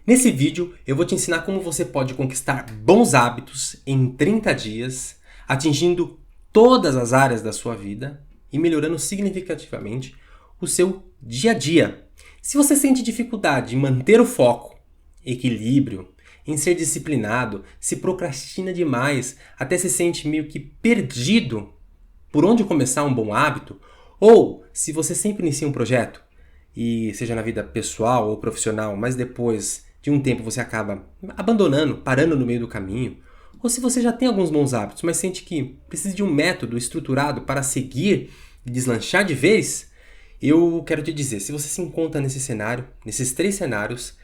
Nesse vídeo, eu vou te ensinar como você pode conquistar bons hábitos em 30 dias, atingindo todas as áreas da sua vida e melhorando significativamente o seu dia a dia. Se você sente dificuldade em manter o foco, equilíbrio, em ser disciplinado, se procrastina demais, até se sente meio que perdido por onde começar um bom hábito, ou se você sempre inicia um projeto, e seja na vida pessoal ou profissional, mas depois de um tempo você acaba abandonando, parando no meio do caminho, ou se você já tem alguns bons hábitos, mas sente que precisa de um método estruturado para seguir e deslanchar de vez, eu quero te dizer, se você se encontra nesse cenário, nesses três cenários,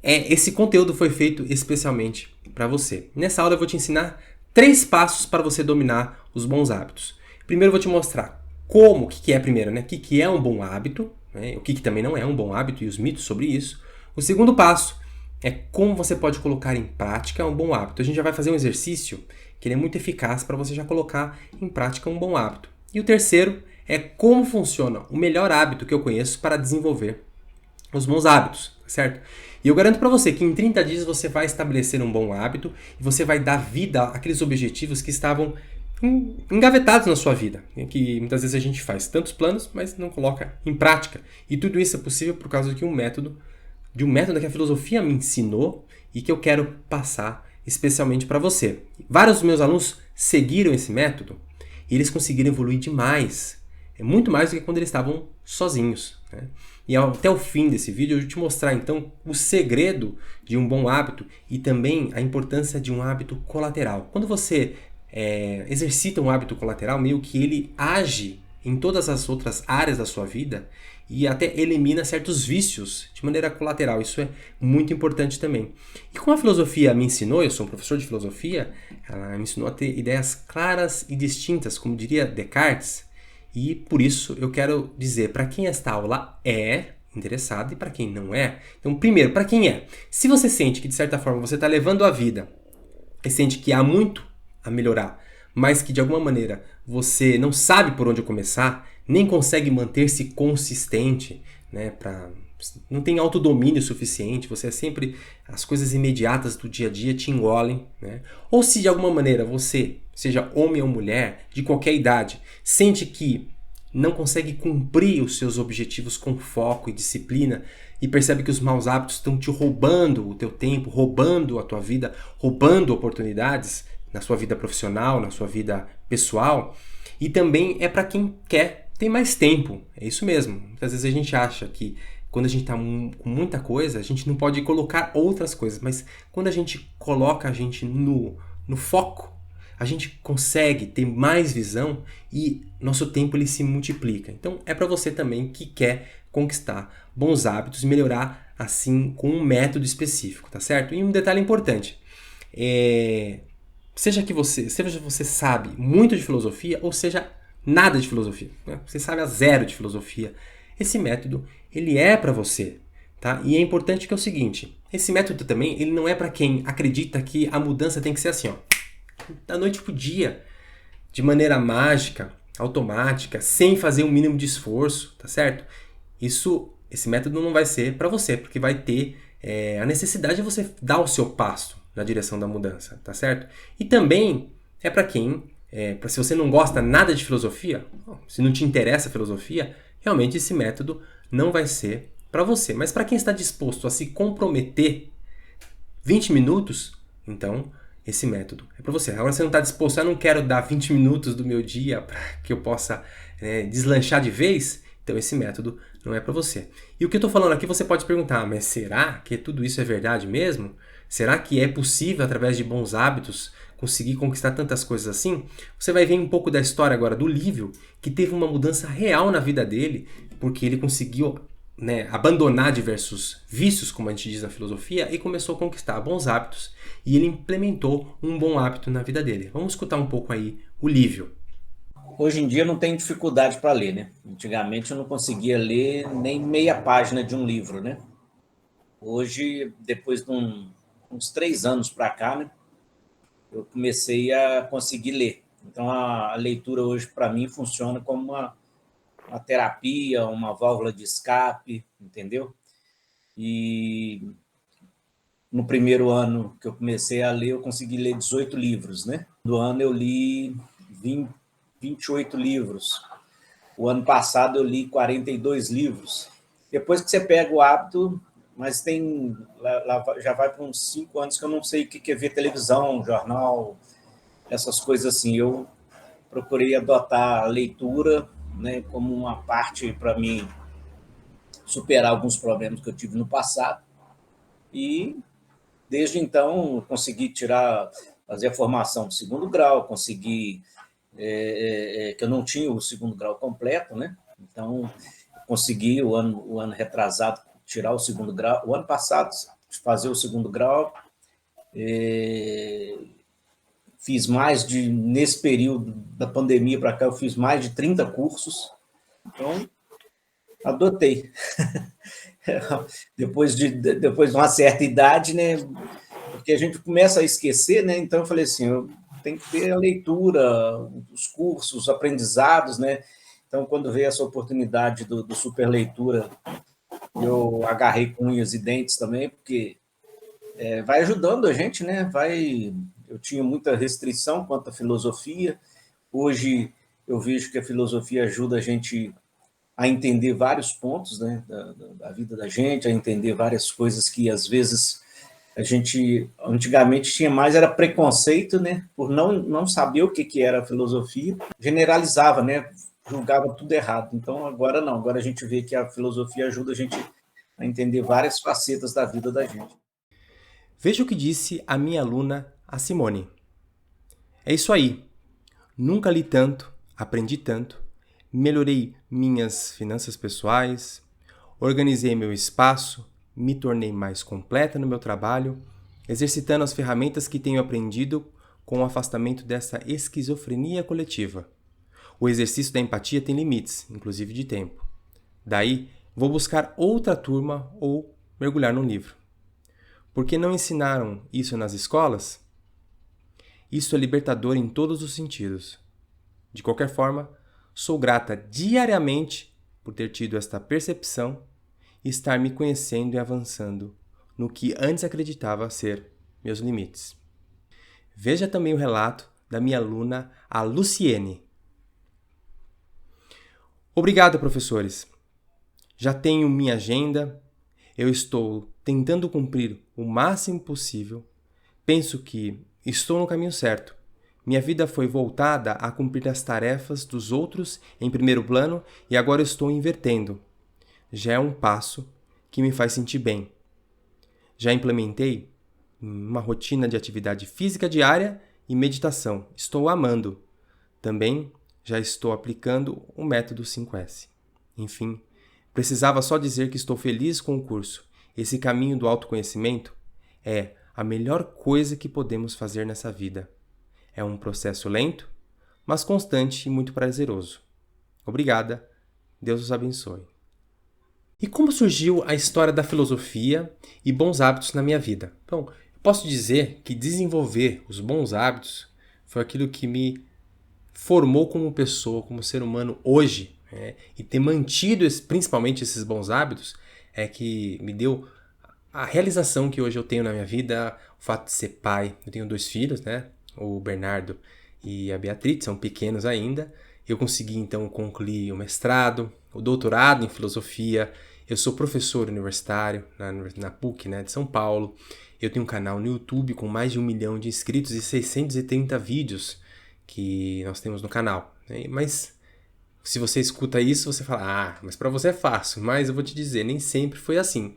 esse conteúdo foi feito especialmente para você. Nessa aula eu vou te ensinar 3 passos para você dominar os bons hábitos. Primeiro eu vou te mostrar o que é primeiro, né? O que é um bom hábito, né? O que também não é um bom hábito e os mitos sobre isso. O segundo passo é como você pode colocar em prática um bom hábito. A gente já vai fazer um exercício que ele é muito eficaz para você já colocar em prática um bom hábito. E o terceiro é como funciona o melhor hábito que eu conheço para desenvolver os bons hábitos, certo? E eu garanto para você que em 30 dias você vai estabelecer um bom hábito e você vai dar vida àqueles objetivos que estavam engavetados na sua vida, que muitas vezes a gente faz tantos planos, mas não coloca em prática. E tudo isso é possível por causa de um método que a filosofia me ensinou e que eu quero passar especialmente para você. Vários dos meus alunos seguiram esse método e eles conseguiram evoluir demais. É muito mais do que quando eles estavam sozinhos, né? E até o fim desse vídeo eu vou te mostrar então o segredo de um bom hábito e também a importância de um hábito colateral. Quando você exercita um hábito colateral, meio que ele age em todas as outras áreas da sua vida e até elimina certos vícios de maneira colateral. Isso é muito importante também. E como a filosofia me ensinou, eu sou um professor de filosofia, ela me ensinou a ter ideias claras e distintas, como diria Descartes. E por isso eu quero dizer para quem esta aula é interessado e para quem não é. Então, primeiro, para quem é? Se você sente que de certa forma você está levando a vida e sente que há muito a melhorar, mas que de alguma maneira você não sabe por onde começar, nem consegue manter-se consistente, né, não tem autodomínio suficiente, você é sempre as coisas imediatas do dia a dia te engolem, né? Ou se de alguma maneira você, seja homem ou mulher, de qualquer idade, sente que não consegue cumprir os seus objetivos com foco e disciplina e percebe que os maus hábitos estão te roubando o teu tempo, roubando a tua vida, roubando oportunidades na sua vida profissional, na sua vida pessoal, e também é para quem quer ter mais tempo. É isso mesmo. Muitas vezes a gente acha que quando a gente está com muita coisa, a gente não pode colocar outras coisas, mas quando a gente coloca a gente no foco, a gente consegue ter mais visão e nosso tempo ele se multiplica. Então é para você também que quer conquistar bons hábitos e melhorar assim com um método específico, tá certo? E um detalhe importante, seja você sabe muito de filosofia ou seja nada de filosofia, né? Você sabe a zero de filosofia, esse método ele é para você, tá? E é importante que é o seguinte, esse método também ele não é para quem acredita que a mudança tem que ser assim, ó, da noite pro dia, de maneira mágica, automática, sem fazer um mínimo de esforço, tá certo? Esse método não vai ser para você, porque vai ter a necessidade de você dar o seu passo na direção da mudança, tá certo? E também é para quem, se você não gosta nada de filosofia, se não te interessa a filosofia, realmente esse método não vai ser para você. Mas para quem está disposto a se comprometer 20 minutos, então esse método é para você. Agora você não está disposto, eu não quero dar 20 minutos do meu dia para que eu possa deslanchar de vez, então esse método não é para você. E o que eu estou falando aqui você pode perguntar, mas será que tudo isso é verdade mesmo? Será que é possível, através de bons hábitos, conseguir conquistar tantas coisas assim? Você vai ver um pouco da história agora do Lívio, que teve uma mudança real na vida dele, porque ele conseguiu abandonar diversos vícios, como a gente diz na filosofia, e começou a conquistar bons hábitos, e ele implementou um bom hábito na vida dele. Vamos escutar um pouco aí o Lívio. Hoje em dia eu não tenho dificuldade para ler, né? Antigamente eu não conseguia ler nem meia página de um livro, né? Hoje, depois de uns 3 anos para cá, né, eu comecei a conseguir ler. Então a leitura hoje para mim funciona como uma terapia, uma válvula de escape, entendeu? E no primeiro ano que eu comecei a ler, eu consegui ler 18 livros, né? No ano eu li 28 livros. O ano passado eu li 42 livros. Depois que você pega o hábito, mas tem já vai para uns 5 anos que eu não sei o que é ver televisão, jornal, essas coisas assim. Eu procurei adotar a leitura, né, como uma parte para mim superar alguns problemas que eu tive no passado. E desde então consegui fazer a formação do segundo grau, consegui que eu não tinha o segundo grau completo, né? Então consegui o ano retrasado tirar o segundo grau, o ano passado fazer o segundo grau. Fiz nesse período da pandemia para cá, eu fiz mais de 30 cursos. Então, adotei. depois de uma certa idade, né? Porque a gente começa a esquecer, né? Então, eu falei assim, eu tenho que ter a leitura, os cursos, os aprendizados, né? Então, quando veio essa oportunidade do Super Leitura, eu agarrei com unhas e dentes também, porque vai ajudando a gente, né? Eu tinha muita restrição quanto à filosofia. Hoje eu vejo que a filosofia ajuda a gente a entender vários pontos, né, da vida da gente, a entender várias coisas que às vezes a gente antigamente tinha mais era preconceito, né, por não saber o que era a filosofia, generalizava, né, julgava tudo errado. Então agora não, agora a gente vê que a filosofia ajuda a gente a entender várias facetas da vida da gente. Veja o que disse a minha aluna, a Simone. É isso aí. Nunca li tanto, aprendi tanto, melhorei minhas finanças pessoais, organizei meu espaço, me tornei mais completa no meu trabalho, exercitando as ferramentas que tenho aprendido com o afastamento dessa esquizofrenia coletiva. O exercício da empatia tem limites, inclusive de tempo. Daí, vou buscar outra turma ou mergulhar num livro. Por que não ensinaram isso nas escolas? Isso é libertador em todos os sentidos. De qualquer forma, sou grata diariamente por ter tido esta percepção e estar me conhecendo e avançando no que antes acreditava ser meus limites. Veja também o relato da minha aluna, a Luciene. Obrigado, professores. Já tenho minha agenda, eu estou tentando cumprir o máximo possível. Penso que estou no caminho certo. Minha vida foi voltada a cumprir as tarefas dos outros em primeiro plano e agora estou invertendo. Já é um passo que me faz sentir bem. Já implementei uma rotina de atividade física diária e meditação. Estou amando. Também já estou aplicando o método 5S. Enfim, precisava só dizer que estou feliz com o curso. Esse caminho do autoconhecimento é a melhor coisa que podemos fazer nessa vida. É um processo lento, mas constante e muito prazeroso. Obrigada. Deus os abençoe. E como surgiu a história da filosofia e bons hábitos na minha vida? Bom, eu posso dizer que desenvolver os bons hábitos foi aquilo que me formou como pessoa, como ser humano hoje, né? E ter mantido principalmente esses bons hábitos é que me deu a realização que hoje eu tenho na minha vida, o fato de ser pai. Eu tenho 2 filhos, né? O Bernardo e a Beatriz, são pequenos ainda. Eu consegui então concluir o mestrado, o doutorado em filosofia. Eu sou professor universitário na PUC, né, de São Paulo. Eu tenho um canal no YouTube com mais de 1 milhão de inscritos e 630 vídeos que nós temos no canal. Mas se você escuta isso, você fala, mas para você é fácil. Mas eu vou te dizer, nem sempre foi assim.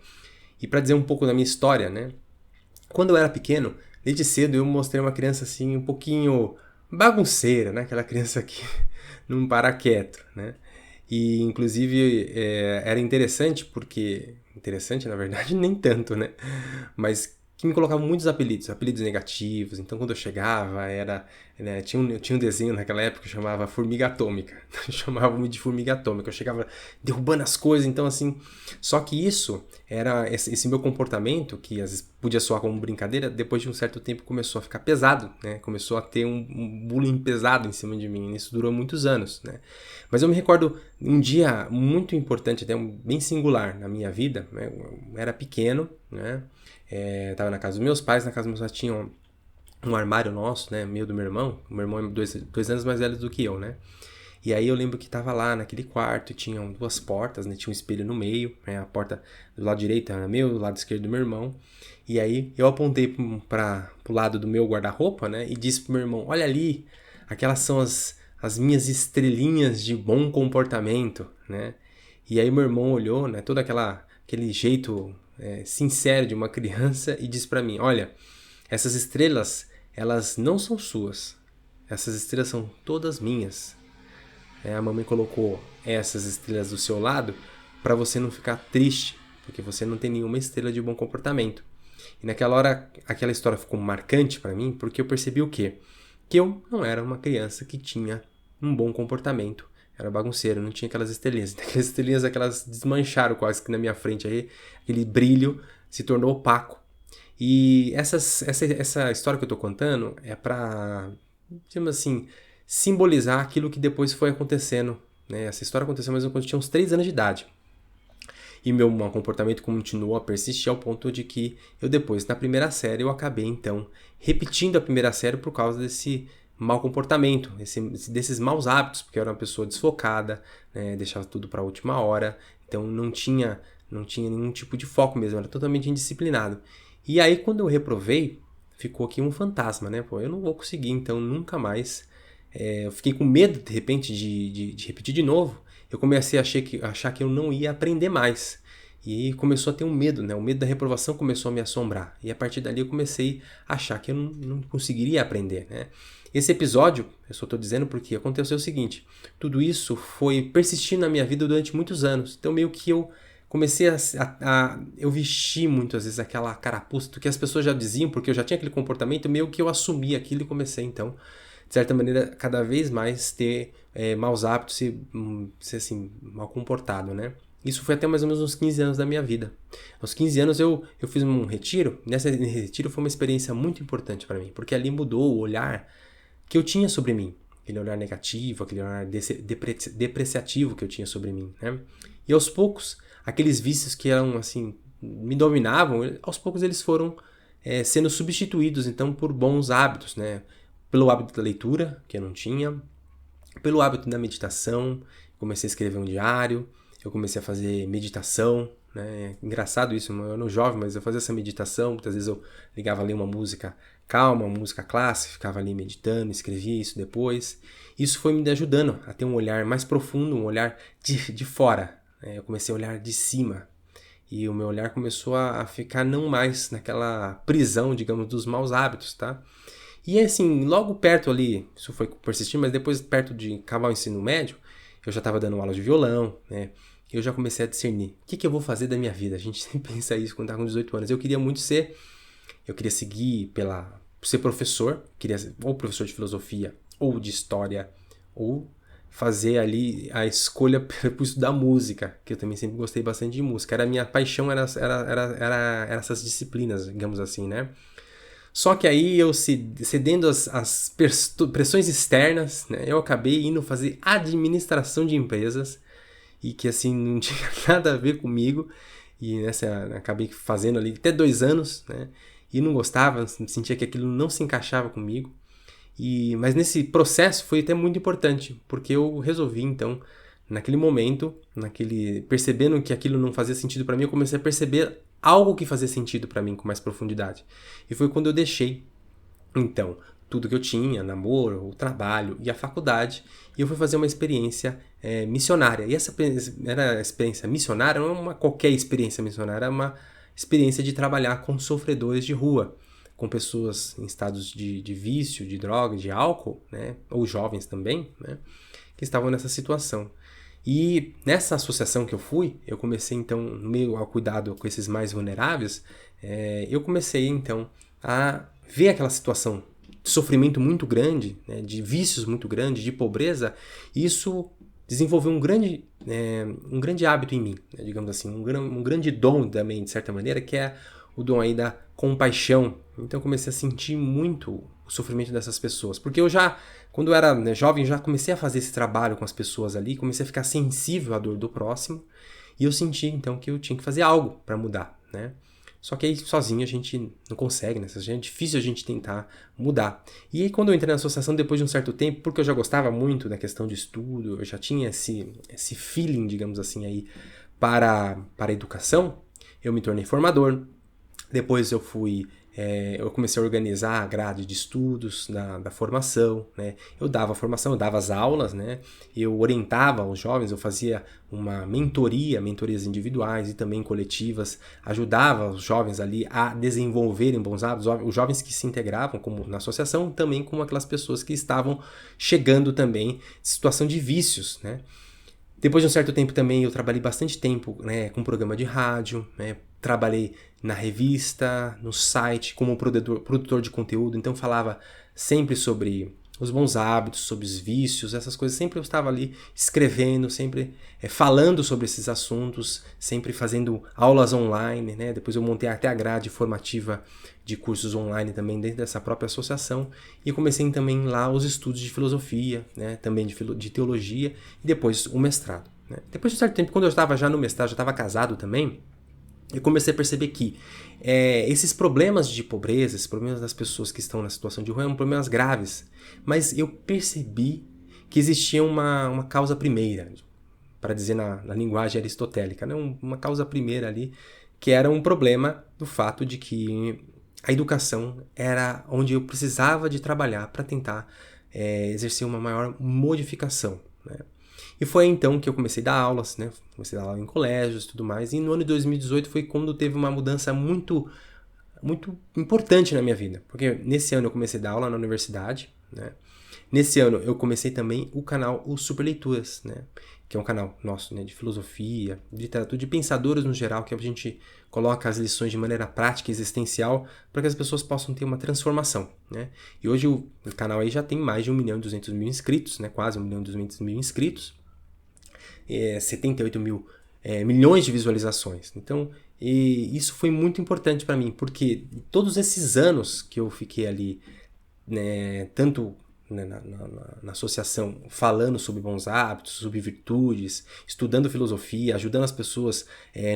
E para dizer um pouco da minha história, né? Quando eu era pequeno, desde cedo eu mostrei uma criança assim um pouquinho bagunceira, né? Aquela criança que não para quieto, né? E inclusive era interessante porque... Interessante, na verdade, nem tanto, né? Mas que me colocavam muitos apelidos negativos. Então, quando eu chegava, né, eu tinha um desenho naquela época que chamava Formiga Atômica. Chamavam-me de Formiga Atômica. Eu chegava derrubando as coisas, então assim... Só que isso era esse meu comportamento, que às vezes podia soar como brincadeira, depois de um certo tempo começou a ficar pesado, né? Começou a ter um bullying pesado em cima de mim. Isso durou muitos anos, né? Mas eu me recordo um dia muito importante, até bem singular na minha vida. Né? Eu era pequeno, né? Tava na casa dos meus pais, na casa dos meus pais tinha um armário nosso, né, meu do meu irmão. O meu irmão é 2 anos mais velho do que eu, né? E aí eu lembro que tava lá naquele quarto, tinham 2 portas, né? Tinha um espelho no meio, né? A porta do lado direito era meu, do lado esquerdo do meu irmão. E aí eu apontei pro lado do meu guarda-roupa, né? E disse pro meu irmão, olha ali, aquelas são as minhas estrelinhas de bom comportamento, né? E aí meu irmão olhou, né? Todo aquele jeito sincero de uma criança e disse pra mim, olha, essas estrelas, elas não são suas. Essas estrelas são todas minhas. A mamãe colocou essas estrelas do seu lado para você não ficar triste, porque você não tem nenhuma estrela de bom comportamento. E naquela hora, aquela história ficou marcante para mim, porque eu percebi o quê? Que eu não era uma criança que tinha um bom comportamento. Era bagunceiro, não tinha aquelas estrelinhas. Aquelas estrelinhas, aquelas desmancharam quase que na minha frente aí, aquele brilho se tornou opaco. E essa história que eu tô contando é para, digamos assim, simbolizar aquilo que depois foi acontecendo, né? Essa história aconteceu mesmo quando eu tinha uns 3 anos de idade. E meu mau comportamento continuou a persistir ao ponto de que eu depois, na primeira série, eu acabei então repetindo a primeira série por causa desse mau comportamento, desses maus hábitos, porque eu era uma pessoa desfocada, né? Deixava tudo para a última hora, então não tinha nenhum tipo de foco mesmo, era totalmente indisciplinado. E aí quando eu reprovei, ficou aqui um fantasma, né? Pô, eu não vou conseguir então nunca mais. Eu fiquei com medo de repente de repetir de novo. Eu comecei a achar que eu não ia aprender mais. E começou a ter um medo, né? O medo da reprovação começou a me assombrar. E a partir dali eu comecei a achar que eu não conseguiria aprender, né? Esse episódio, eu só estou dizendo porque aconteceu o seguinte. Tudo isso foi persistindo na minha vida durante muitos anos. Então meio que eu comecei eu vestir muitas vezes aquela carapuça do que as pessoas já diziam, porque eu já tinha aquele comportamento, meio que eu assumi aquilo e comecei então, de certa maneira, cada vez mais ter maus hábitos, ser assim, mal comportado, né? Isso foi até mais ou menos uns 15 anos da minha vida. Aos 15 anos eu fiz um retiro. Nesse retiro foi uma experiência muito importante para mim, porque ali mudou o olhar que eu tinha sobre mim. Aquele olhar negativo, aquele olhar depreciativo que eu tinha sobre mim, né? E aos poucos, aqueles vícios que eram assim, me dominavam, aos poucos eles foram sendo substituídos então por bons hábitos, né? Pelo hábito da leitura, que eu não tinha, pelo hábito da meditação, comecei a escrever um diário, eu comecei a fazer meditação, né? Engraçado isso, eu era jovem, mas eu fazia essa meditação, muitas vezes eu ligava ali uma música calma, uma música clássica, ficava ali meditando, escrevia isso depois. Isso foi me ajudando a ter um olhar mais profundo, um olhar de fora. Eu comecei a olhar de cima. E o meu olhar começou a ficar não mais naquela prisão, digamos, dos maus hábitos, tá? E assim, logo perto ali, isso foi persistindo, mas depois perto de acabar o ensino médio, eu já estava dando aula de violão, né? E eu já comecei a discernir, o que eu vou fazer da minha vida? A gente sempre pensa isso quando tá com 18 anos. Eu queria seguir por ser professor, queria ser ou professor de filosofia, ou de história, ou fazer ali a escolha por estudar música, que eu também sempre gostei bastante de música. A minha paixão era essas disciplinas, digamos assim, né? Só que aí eu cedendo às pressões externas, né, eu acabei indo fazer administração de empresas e que assim não tinha nada a ver comigo e acabei fazendo ali até 2 anos, né, e não gostava, sentia que aquilo não se encaixava comigo. Mas nesse processo foi até muito importante, porque eu resolvi então, naquele momento, percebendo que aquilo não fazia sentido para mim, eu comecei a perceber algo que fazia sentido para mim com mais profundidade. E foi quando eu deixei, então, tudo que eu tinha, namoro, o trabalho e a faculdade, e eu fui fazer uma experiência missionária. E essa experiência missionária não é uma qualquer experiência missionária, é uma experiência de trabalhar com sofredores de rua, com pessoas em estados de vício, de droga, de álcool, né, ou jovens também, né, que estavam nessa situação. E nessa associação que eu fui, eu comecei então, no meio ao cuidado com esses mais vulneráveis, eu comecei então a ver aquela situação de sofrimento muito grande, né, de vícios muito grandes, de pobreza, e isso desenvolveu um grande hábito em mim, né, digamos assim, um grande dom também, de certa maneira, que é o dom aí da compaixão. Então eu comecei a sentir muito o sofrimento dessas pessoas, porque eu já, quando eu era, né, jovem, já comecei a fazer esse trabalho com as pessoas ali, comecei a ficar sensível à dor do próximo, e eu senti então que eu tinha que fazer algo para mudar, né? Só que aí sozinho a gente não consegue, né? É difícil a gente tentar mudar. E aí quando eu entrei na associação, depois de um certo tempo, porque eu já gostava muito da questão de estudo, eu já tinha esse feeling, digamos assim, aí para a educação, eu me tornei formador. Depois eu comecei a organizar a grade de estudos da formação, né? Eu dava a formação, eu dava as aulas, né? Eu orientava os jovens, eu fazia uma mentorias individuais e também coletivas, ajudava os jovens ali a desenvolverem bons hábitos, os jovens que se integravam como na associação, também como aquelas pessoas que estavam chegando também em situação de vícios, né? Depois de um certo tempo também eu trabalhei bastante tempo, né, com programa de rádio, né, trabalhei na revista, no site, como produtor de conteúdo, então falava sempre sobre os bons hábitos, sobre os vícios, essas coisas, sempre eu estava ali escrevendo, sempre falando sobre esses assuntos, sempre fazendo aulas online, né? Depois eu montei até a grade formativa de cursos online também dentro dessa própria associação e comecei também lá os estudos de filosofia, né? Também de teologia e depois o mestrado, né? Depois de um certo tempo, quando eu estava já no mestrado, já estava casado também, eu comecei a perceber que esses problemas de pobreza, esses problemas das pessoas que estão na situação de rua, são problemas graves. Mas eu percebi que existia uma causa primeira, para dizer na linguagem aristotélica, né? Uma causa primeira ali, que era um problema do fato de que a educação era onde eu precisava de trabalhar para tentar exercer uma maior modificação, né? E foi então que eu comecei a dar aulas, né? Comecei a dar aula em colégios e tudo mais. E no ano de 2018 foi quando teve uma mudança muito, muito importante na minha vida. Porque nesse ano eu comecei a dar aula na universidade, né? Nesse ano eu comecei também o canal Os Super Leituras, né? Que é um canal nosso, né? De filosofia, de literatura, de pensadores no geral, que a gente coloca as lições de maneira prática e existencial para que as pessoas possam ter uma transformação, né? E hoje o canal aí já tem mais de 1.200.000 inscritos, né? Quase 1.200.000 inscritos. 78 milhões de visualizações. Então, isso foi muito importante para mim, porque todos esses anos que eu fiquei ali, né, tanto na associação falando sobre bons hábitos, sobre virtudes, estudando filosofia, ajudando as pessoas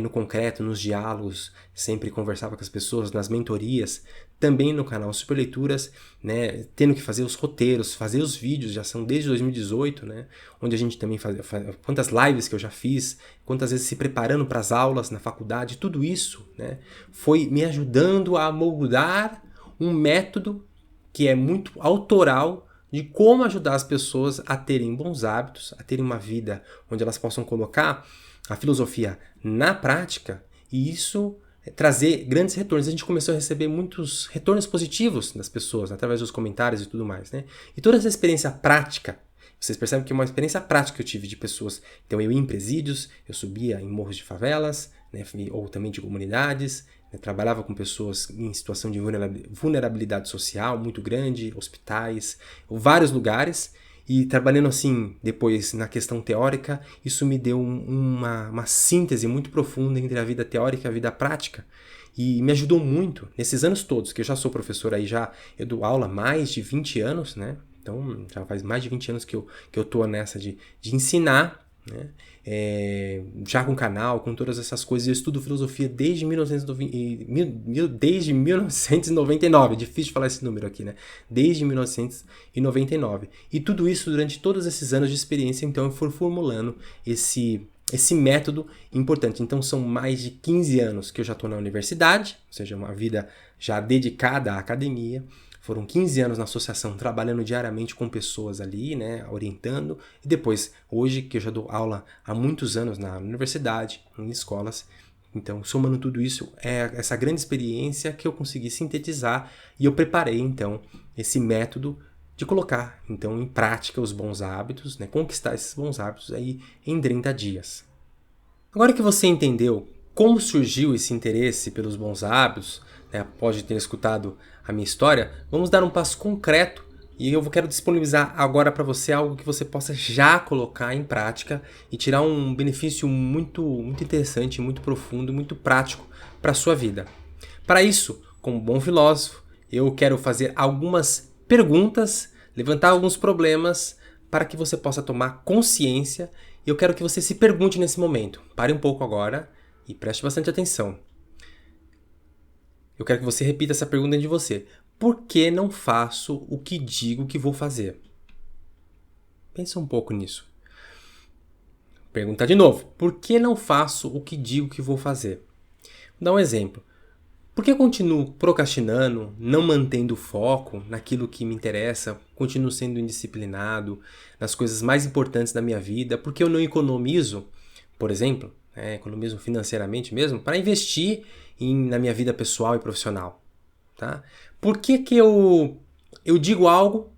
no concreto, nos diálogos, sempre conversava com as pessoas, nas mentorias, também no canal Super Leituras, né, tendo que fazer os roteiros, fazer os vídeos, já são desde 2018, né, onde a gente também faz quantas lives que eu já fiz, quantas vezes se preparando para as aulas na faculdade, tudo isso, né, foi me ajudando a moldar um método que é muito autoral de como ajudar as pessoas a terem bons hábitos, a terem uma vida onde elas possam colocar a filosofia na prática e isso trazer grandes retornos. A gente começou a receber muitos retornos positivos das pessoas, através dos comentários e tudo mais, né? E toda essa experiência prática, vocês percebem que é uma experiência prática que eu tive de pessoas. Então eu ia em presídios, eu subia em morros de favelas, né, ou também de comunidades, trabalhava com pessoas em situação de vulnerabilidade social muito grande, hospitais, vários lugares, e trabalhando assim depois na questão teórica, isso me deu uma síntese muito profunda entre a vida teórica e a vida prática, e me ajudou muito nesses anos todos, que eu já sou professor aí, eu dou aula há mais de 20 anos, né? Então já faz mais de 20 anos que eu tô nessa de ensinar, né? Já com canal, com todas essas coisas. Eu estudo filosofia desde 1999. É difícil falar esse número aqui, né? Desde 1999. E tudo isso durante todos esses anos de experiência, então eu fui formulando esse método importante. Então são mais de 15 anos que eu já estou na universidade, ou seja, uma vida já dedicada à academia. Foram 15 anos na associação, trabalhando diariamente com pessoas ali, né, orientando. E depois, hoje, que eu já dou aula há muitos anos na universidade, em escolas. Então, somando tudo isso, é essa grande experiência que eu consegui sintetizar. E eu preparei, então, esse método de colocar, então, em prática os bons hábitos, né, conquistar esses bons hábitos aí em 30 dias. Agora que você entendeu como surgiu esse interesse pelos bons hábitos, né, após ter escutado a minha história, vamos dar um passo concreto e eu quero disponibilizar agora para você algo que você possa já colocar em prática e tirar um benefício muito, muito interessante, muito profundo, muito prático para a sua vida. Para isso, como bom filósofo, eu quero fazer algumas perguntas, levantar alguns problemas para que você possa tomar consciência e eu quero que você se pergunte nesse momento. Pare um pouco agora e preste bastante atenção. eu quero que você repita essa pergunta dentro de você. Por que não faço o que digo que vou fazer? Pensa um pouco nisso. Pergunta de novo. Por que não faço o que digo que vou fazer? Vou dar um exemplo. Por que eu continuo procrastinando, não mantendo foco naquilo que me interessa, continuo sendo indisciplinado nas coisas mais importantes da minha vida? Por que eu não economizo, por exemplo, economizo financeiramente mesmo, para investir na minha vida pessoal e profissional? Tá? Por que eu digo algo,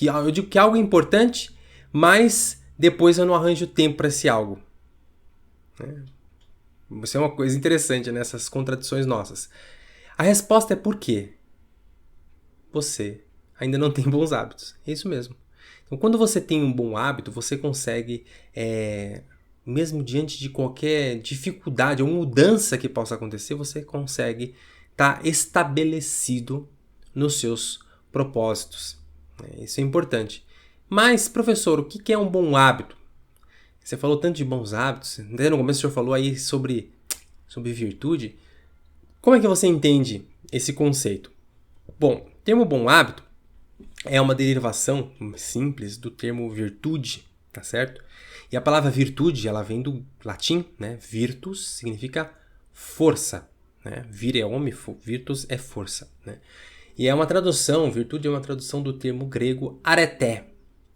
eu digo que algo é importante, mas depois eu não arranjo tempo para esse algo? Isso é uma coisa interessante nessas contradições nossas. A resposta é por quê? Você ainda não tem bons hábitos. É isso mesmo. Então, quando você tem um bom hábito, você consegue, mesmo diante de qualquer dificuldade ou mudança que possa acontecer, você consegue estar estabelecido nos seus propósitos. Isso é importante. Mas, professor, o que é um bom hábito? Você falou tanto de bons hábitos. No começo o senhor falou aí sobre virtude. Como é que você entende esse conceito? Bom, o termo bom hábito é uma derivação simples do termo virtude, tá certo? E a palavra virtude, ela vem do latim, né? Virtus significa força, né? Vir é homem, virtus é força, né? E é uma tradução, virtude é uma tradução do termo grego areté.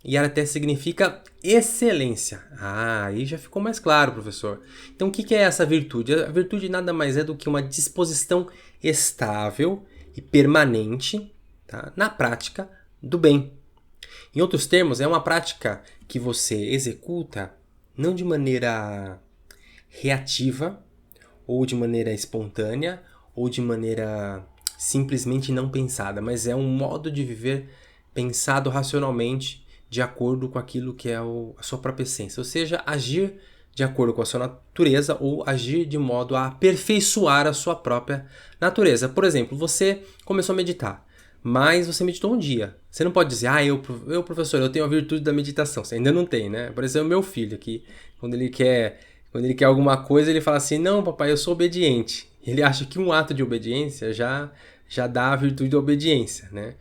E areté significa excelência. Aí já ficou mais claro, professor. Então, o que é essa virtude? A virtude nada mais é do que uma disposição estável e permanente, tá, na prática do bem. Em outros termos, é uma prática que você executa não de maneira reativa, ou de maneira espontânea, ou de maneira simplesmente não pensada, mas é um modo de viver pensado racionalmente, de acordo com aquilo que é a sua própria essência. Ou seja, agir de acordo com a sua natureza ou agir de modo a aperfeiçoar a sua própria natureza. Por exemplo, você começou a meditar, mas você meditou um dia. Você não pode dizer, professor, eu tenho a virtude da meditação. Você ainda não tem, né? Por exemplo, o meu filho, que quando ele quer alguma coisa, ele fala assim, não, papai, eu sou obediente. Ele acha que um ato de obediência já dá a virtude da obediência, né?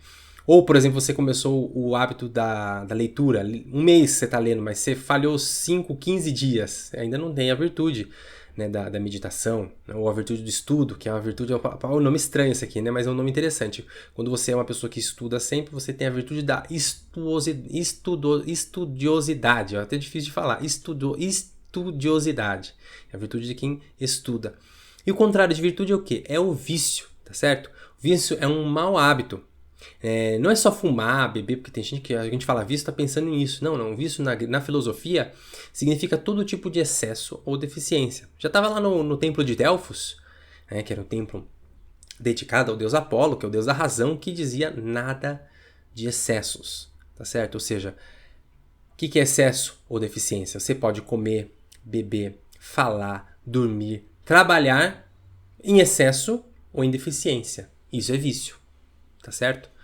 Ou, por exemplo, você começou o hábito da leitura, um mês você está lendo, mas você falhou 5, 15 dias, ainda não tem a virtude, né, da meditação, ou a virtude do estudo, que é uma virtude, é um nome estranho esse aqui, né, mas é um nome interessante. Quando você é uma pessoa que estuda sempre, você tem a virtude da estudiosidade, é até difícil de falar, estudiosidade, é a virtude de quem estuda. E o contrário de virtude é o quê? É o vício, tá certo? O vício é um mau hábito. Não é só fumar, beber, porque tem gente que a gente fala vício está pensando nisso. Não, vício na filosofia significa todo tipo de excesso ou deficiência. Já estava lá no templo de Delfos, né, que era o templo dedicado ao deus Apolo, que é o deus da razão, que dizia nada de excessos, tá certo? Ou seja, o que é excesso ou deficiência? Você pode comer, beber, falar, dormir, trabalhar em excesso ou em deficiência. Isso é vício, tá certo?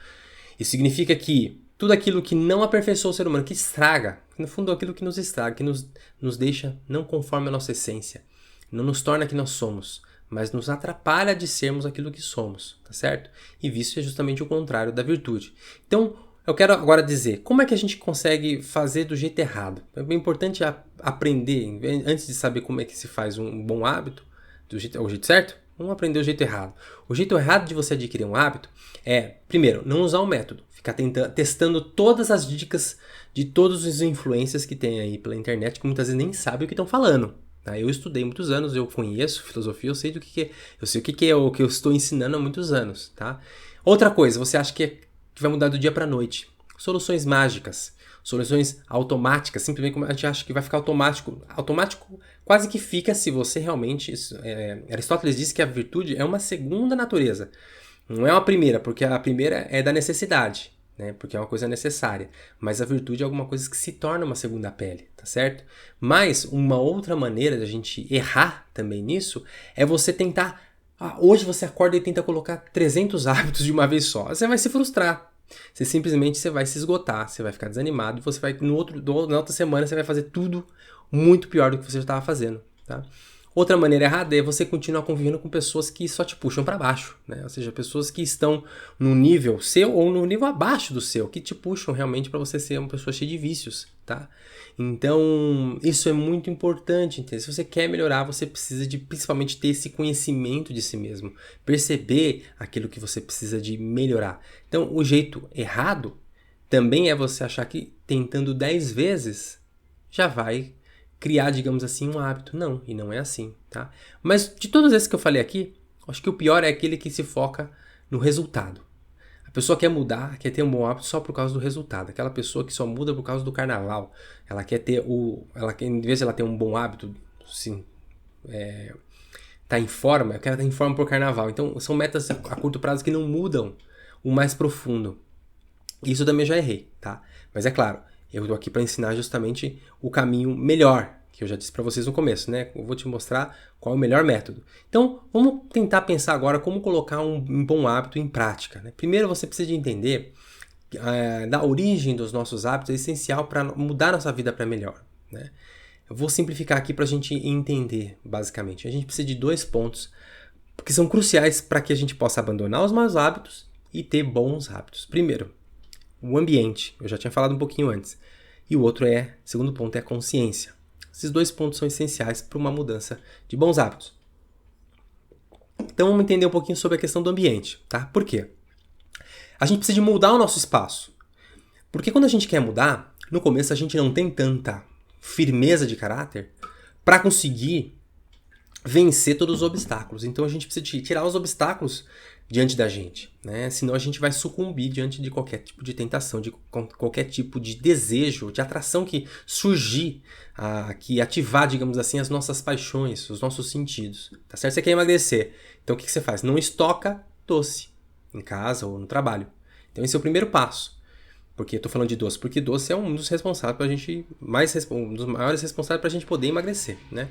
Isso significa que tudo aquilo que não aperfeiçoa o ser humano, que estraga, no fundo é aquilo que nos estraga, que nos deixa não conforme a nossa essência, não nos torna quem nós somos, mas nos atrapalha de sermos aquilo que somos, tá certo? E vício é justamente o contrário da virtude. Então, eu quero agora dizer, como é que a gente consegue fazer do jeito errado? É bem importante aprender, antes de saber como é que se faz um bom hábito, o jeito certo, vamos aprender o jeito errado. O jeito errado de você adquirir um hábito é, primeiro, não usar o método. Ficar testando todas as dicas de todos os influencers que tem aí pela internet, que muitas vezes nem sabem o que estão falando. Tá? Eu estudei muitos anos, eu conheço filosofia, eu sei do que é. Eu sei o que é o que eu estou ensinando há muitos anos. Tá? Outra coisa, você acha que vai mudar do dia para a noite. Soluções mágicas, soluções automáticas, simplesmente como a gente acha que vai ficar automático. Automático quase que fica se você realmente... Aristóteles disse que a virtude é uma segunda natureza. Não é uma primeira, porque a primeira é da necessidade, né? Porque é uma coisa necessária. Mas a virtude é alguma coisa que se torna uma segunda pele, tá certo? Mas uma outra maneira de a gente errar também nisso é você tentar... hoje você acorda e tenta colocar 300 hábitos de uma vez só. Você vai se frustrar. Você vai se esgotar, você vai ficar desanimado e você vai na outra semana você vai fazer tudo muito pior do que você já estava fazendo, tá? Outra maneira errada é você continuar convivendo com pessoas que só te puxam para baixo, né? Ou seja, pessoas que estão no nível seu ou no nível abaixo do seu, que te puxam realmente para você ser uma pessoa cheia de vícios, tá? Então, isso é muito importante, entende? Se você quer melhorar, você precisa de principalmente ter esse conhecimento de si mesmo, perceber aquilo que você precisa de melhorar. Então, o jeito errado também é você achar que tentando 10 vezes já vai criar, digamos assim, um hábito. Não, e não é assim, tá? Mas de todos esses que eu falei aqui, acho que o pior é aquele que se foca no resultado. A pessoa quer mudar, quer ter um bom hábito só por causa do resultado. Aquela pessoa que só muda por causa do carnaval. Ela quer ter em vez de ela ter um bom hábito, sim, tá em forma, eu quero estar em forma por carnaval. Então, são metas a curto prazo que não mudam o mais profundo. Isso também já errei, tá? Mas é claro, eu tô aqui para ensinar justamente o caminho melhor, que eu já disse para vocês no começo, né? Eu vou te mostrar qual é o melhor método. Então, vamos tentar pensar agora como colocar um bom hábito em prática, né? Primeiro, você precisa de entender da origem dos nossos hábitos é essencial para mudar nossa vida para melhor, né? Eu vou simplificar aqui para a gente entender, basicamente. A gente precisa de 2 pontos que são cruciais para que a gente possa abandonar os maus hábitos e ter bons hábitos. Primeiro, o ambiente, eu já tinha falado um pouquinho antes. E o outro segundo ponto é a consciência. Esses 2 pontos são essenciais para uma mudança de bons hábitos. Então vamos entender um pouquinho sobre a questão do ambiente, tá? Por quê? A gente precisa de mudar o nosso espaço. Porque quando a gente quer mudar, no começo a gente não tem tanta firmeza de caráter para conseguir vencer todos os obstáculos. Então a gente precisa de tirar os obstáculos diante da gente, né? Senão a gente vai sucumbir diante de qualquer tipo de tentação, de qualquer tipo de desejo, de atração que surgir, que ativar, digamos assim, as nossas paixões, os nossos sentidos, tá certo? Você quer emagrecer, então o que você faz? Não estoca doce em casa ou no trabalho. Então esse é o primeiro passo. Porque eu tô falando de doce? Porque doce é um dos responsáveis pra gente, um dos maiores responsáveis pra gente poder emagrecer, né?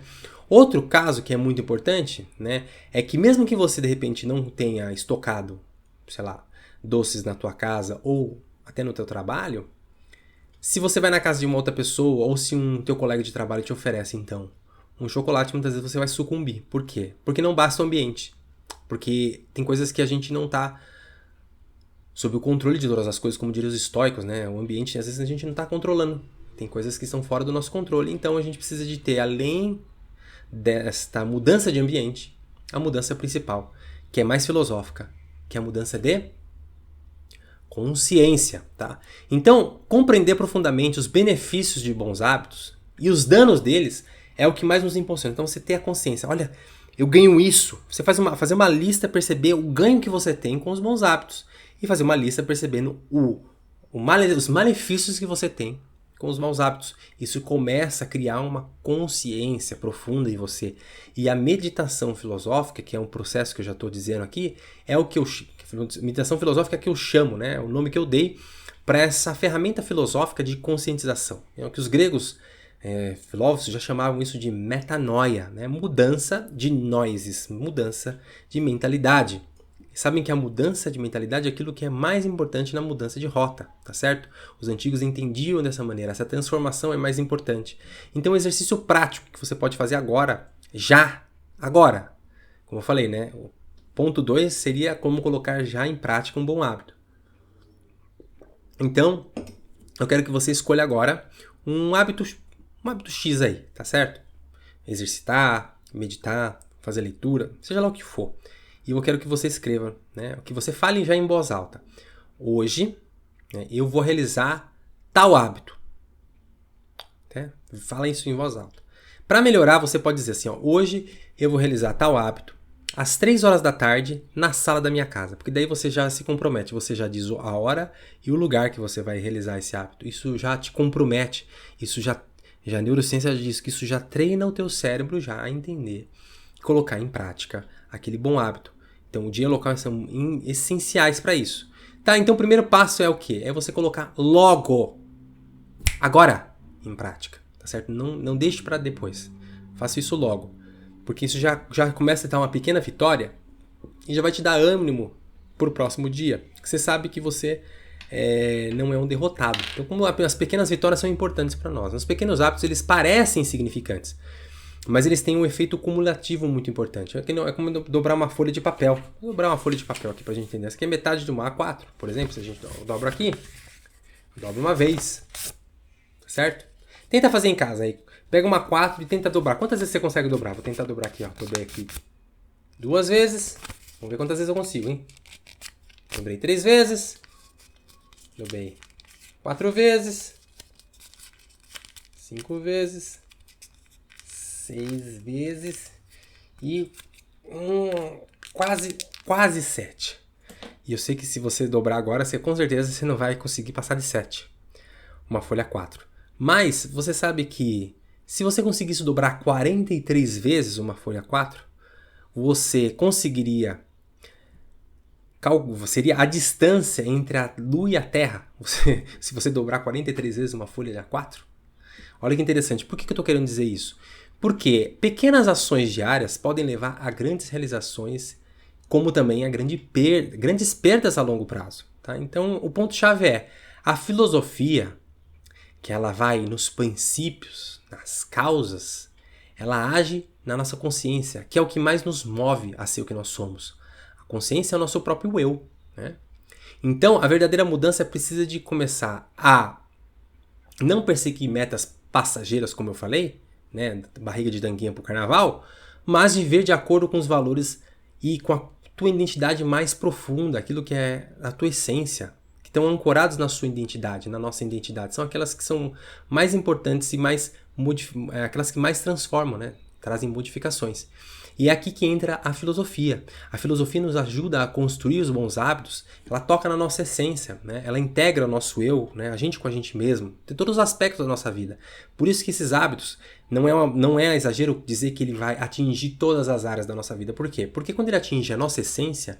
Outro caso que é muito importante, né, é que mesmo que você de repente não tenha estocado, sei lá, doces na tua casa ou até no teu trabalho, se você vai na casa de uma outra pessoa ou se um teu colega de trabalho te oferece então um chocolate, muitas vezes você vai sucumbir. Por quê? Porque não basta o ambiente. Porque tem coisas que a gente não tá sob o controle de todas as coisas, como diriam os estoicos, né? O ambiente, às vezes, a gente não está controlando. Tem coisas que estão fora do nosso controle. Então, a gente precisa de ter, além desta mudança de ambiente, a mudança principal, que é mais filosófica, que é a mudança de consciência, tá? Então, compreender profundamente os benefícios de bons hábitos e os danos deles é o que mais nos impulsiona. Então, você ter a consciência. Olha, eu ganho isso. Você fazer uma lista, perceber o ganho que você tem com os bons hábitos. E fazer uma lista percebendo os malefícios que você tem com os maus hábitos. Isso começa a criar uma consciência profunda em você. E a meditação filosófica, que é um processo que eu já estou dizendo aqui, é o que meditação filosófica que eu chamo, né? É o nome que eu dei para essa ferramenta filosófica de conscientização. É o que os gregos filósofos já chamavam isso de metanoia, né? Mudança de noizes, mudança de mentalidade. Sabem que a mudança de mentalidade é aquilo que é mais importante na mudança de rota, tá certo? Os antigos entendiam dessa maneira, essa transformação é mais importante. Então, um exercício prático que você pode fazer agora, agora. Como eu falei, né? O ponto 2 seria como colocar já em prática um bom hábito. Então, eu quero que você escolha agora um hábito X aí, tá certo? Exercitar, meditar, fazer leitura, seja lá o que for. E eu quero que você escreva, né? Que você fale já em voz alta. Hoje, né, eu vou realizar tal hábito. Tá? Fala isso em voz alta. Para melhorar, você pode dizer assim, ó, hoje eu vou realizar tal hábito às 3 horas da tarde na sala da minha casa. Porque daí você já se compromete, você já diz a hora e o lugar que você vai realizar esse hábito. Isso já te compromete, isso já a neurociência diz que isso já treina o teu cérebro já a entender, colocar em prática aquele bom hábito. Então, o dia e o local são essenciais para isso. Tá, então o primeiro passo é o quê? É você colocar logo, agora, em prática, tá certo? Não deixe para depois. Faça isso logo, porque isso já começa a dar uma pequena vitória e já vai te dar ânimo para o próximo dia. Você sabe que você não é um derrotado. Então, como as pequenas vitórias são importantes para nós. Os pequenos hábitos, eles parecem insignificantes, mas eles têm um efeito cumulativo muito importante. É como dobrar uma folha de papel. Vou dobrar uma folha de papel aqui pra gente entender. Essa aqui é metade de uma A4, por exemplo. Se a gente dobra aqui, dobra uma vez, certo? Tenta fazer em casa aí. Pega uma A4 e tenta dobrar. Quantas vezes você consegue dobrar? Vou tentar dobrar aqui, ó. Dobrei aqui 2 vezes. Vamos ver quantas vezes eu consigo, hein? Dobrei 3 vezes. Dobrei 4 vezes. 5 vezes. 6 vezes. E quase 7. E eu sei que se você dobrar agora, com certeza você não vai conseguir passar de 7. Uma folha 4. Mas você sabe que se você conseguisse dobrar 43 vezes uma folha 4, você conseguiria... Seria a distância entre a Lua e a Terra. Se você dobrar 43 vezes uma folha A4. Olha que interessante. Por que eu estou querendo dizer isso? Porque pequenas ações diárias podem levar a grandes realizações, como também a grandes perdas a longo prazo. Tá? Então, o ponto-chave é a filosofia, que ela vai nos princípios, nas causas, ela age na nossa consciência, que é o que mais nos move a ser o que nós somos. A consciência é o nosso próprio eu. Né? Então, a verdadeira mudança precisa de começar a não perseguir metas passageiras, como eu falei, né, barriga de danguinha pro carnaval, mas viver de acordo com os valores e com a tua identidade mais profunda, aquilo que é a tua essência, que estão ancorados na sua identidade, na nossa identidade. São aquelas que são mais importantes e aquelas que mais transformam, né, trazem modificações. E é aqui que entra a filosofia. A filosofia nos ajuda a construir os bons hábitos, ela toca na nossa essência, né? Ela integra o nosso eu, né? A gente com a gente mesmo, tem todos os aspectos da nossa vida. Por isso que esses hábitos, não é exagero dizer que ele vai atingir todas as áreas da nossa vida. Por quê? Porque quando ele atinge a nossa essência,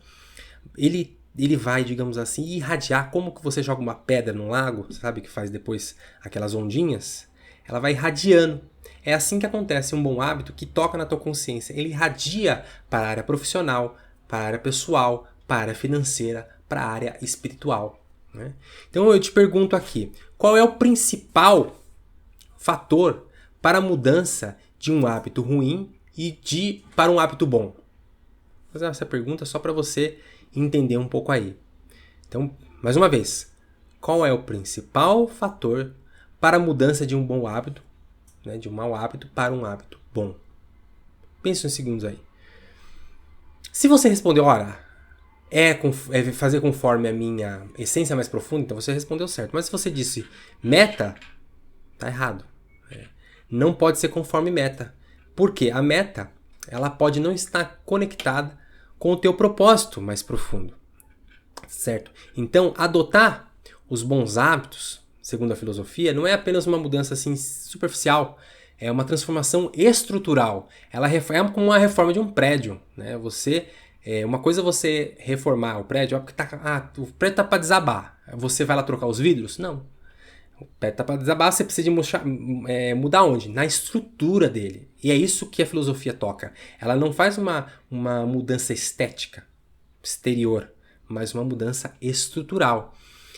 ele vai, digamos assim, irradiar. Como que você joga uma pedra no lago, sabe que faz depois aquelas ondinhas? Ela vai irradiando. É assim que acontece um bom hábito que toca na tua consciência. Ele irradia para a área profissional, para a área pessoal, para a área financeira, para a área espiritual. Né? Então eu te pergunto aqui, qual é o principal fator para a mudança de um hábito ruim para um hábito bom? Vou fazer essa pergunta só para você entender um pouco aí. Então, mais uma vez, qual é o principal fator para a mudança de um bom hábito, né, de um mau hábito para um hábito bom? Pense uns segundos aí. Se você respondeu, ora, é fazer conforme a minha essência mais profunda, então você respondeu certo. Mas se você disse meta, tá errado. Não pode ser conforme meta. Por quê? A meta, ela pode não estar conectada com o teu propósito mais profundo. Certo? Então, adotar os bons hábitos, segundo a filosofia, não é apenas uma mudança assim superficial, é uma transformação estrutural. Ela é como uma reforma de um prédio, né? Uma coisa é você reformar o prédio, porque o prédio tá para desabar. Você vai lá trocar os vidros? Não. O prédio tá para desabar, você precisa de mudar onde? Na estrutura dele. E é isso que a filosofia toca. Ela não faz uma mudança estética, exterior, mas uma mudança estrutural.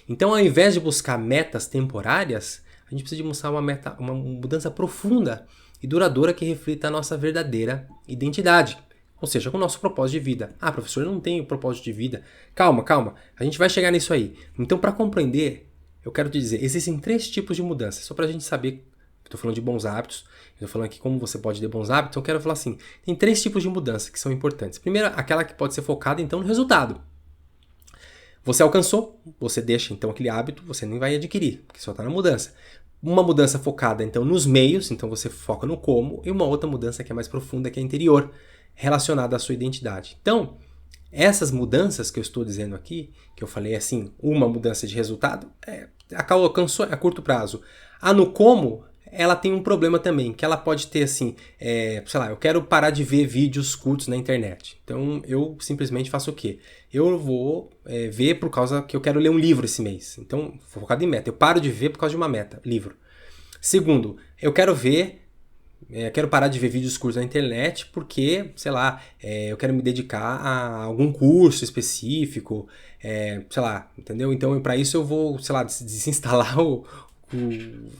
Então, ao invés de buscar metas temporárias, a gente precisa de buscar uma mudança profunda e duradoura que reflita a nossa verdadeira identidade. Ou seja, com o nosso propósito de vida. Ah, professor, eu não tenho propósito de vida. Calma. A gente vai chegar nisso aí. Então, para compreender, eu quero te dizer, existem 3 tipos de mudança. Só para a gente saber, estou falando de bons hábitos, estou falando aqui como você pode ter bons hábitos, então eu quero falar assim, tem 3 tipos de mudança que são importantes. Primeiro, aquela que pode ser focada, então, no resultado. Você alcançou, você deixa então aquele hábito, você nem vai adquirir, porque só está na mudança. Uma mudança focada então nos meios, então você foca no como, e uma outra mudança que é mais profunda, que é interior, relacionada à sua identidade. Então, essas mudanças que eu estou dizendo aqui, que eu falei assim, uma mudança de resultado, alcançou a curto prazo. A no como, ela tem um problema também, que ela pode ter assim, sei lá, eu quero parar de ver vídeos curtos na internet. Então eu simplesmente faço o quê? Eu vou ver por causa que eu quero ler um livro esse mês. Então, focado em meta. Eu paro de ver por causa de uma meta, livro. Segundo, eu quero parar de ver vídeos curtos na internet porque, sei lá, eu quero me dedicar a algum curso específico, sei lá, entendeu? Então, para isso eu vou, sei lá, desinstalar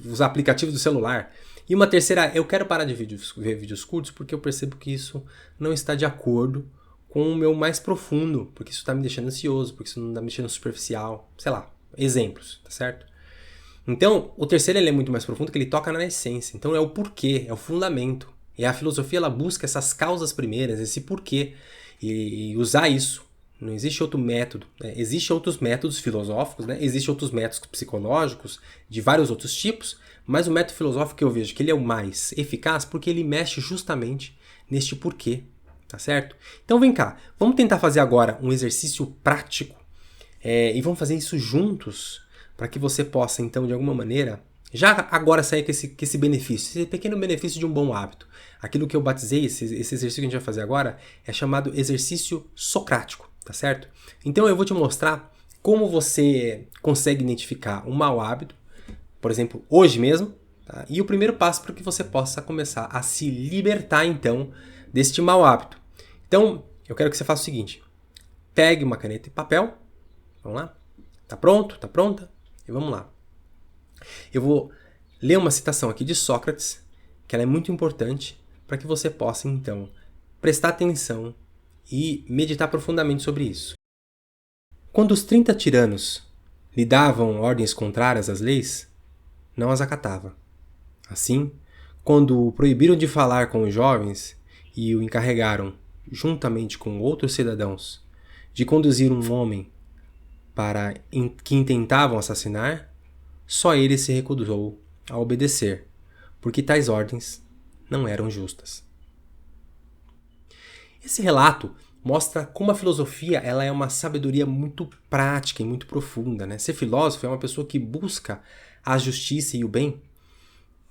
os aplicativos do celular. E uma terceira, eu quero parar de ver vídeos curtos porque eu percebo que isso não está de acordo com o meu mais profundo, porque isso está me deixando ansioso, porque isso não está me deixando superficial, sei lá, exemplos, tá certo? Então, o terceiro ele é muito mais profundo, que ele toca na essência. Então é o porquê, é o fundamento. E a filosofia ela busca essas causas primeiras, esse porquê, e usar isso. Não existe outro método. Né? Existem outros métodos filosóficos, né? Existem outros métodos psicológicos, de vários outros tipos, mas o método filosófico que eu vejo que ele é o mais eficaz porque ele mexe justamente neste porquê, tá certo? Então vem cá, vamos tentar fazer agora um exercício prático e vamos fazer isso juntos para que você possa, então, de alguma maneira, já agora sair com esse benefício, esse pequeno benefício de um bom hábito. Aquilo que eu batizei, esse exercício que a gente vai fazer agora, é chamado exercício socrático. Tá certo? Então eu vou te mostrar como você consegue identificar um mau hábito, por exemplo, hoje mesmo, tá? E o primeiro passo para que você possa começar a se libertar, então, deste mau hábito. Então, eu quero que você faça o seguinte, pegue uma caneta e papel, vamos lá? Tá pronto? Tá pronta? E vamos lá. Eu vou ler uma citação aqui de Sócrates, que ela é muito importante para que você possa, então, prestar atenção e meditar profundamente sobre isso. Quando os 30 tiranos lhe davam ordens contrárias às leis, não as acatava. Assim, quando o proibiram de falar com os jovens e o encarregaram, juntamente com outros cidadãos, de conduzir um homem para que intentavam assassinar, só ele se recusou a obedecer, porque tais ordens não eram justas. Esse relato mostra como a filosofia ela é uma sabedoria muito prática e muito profunda. Né? Ser filósofo é uma pessoa que busca a justiça e o bem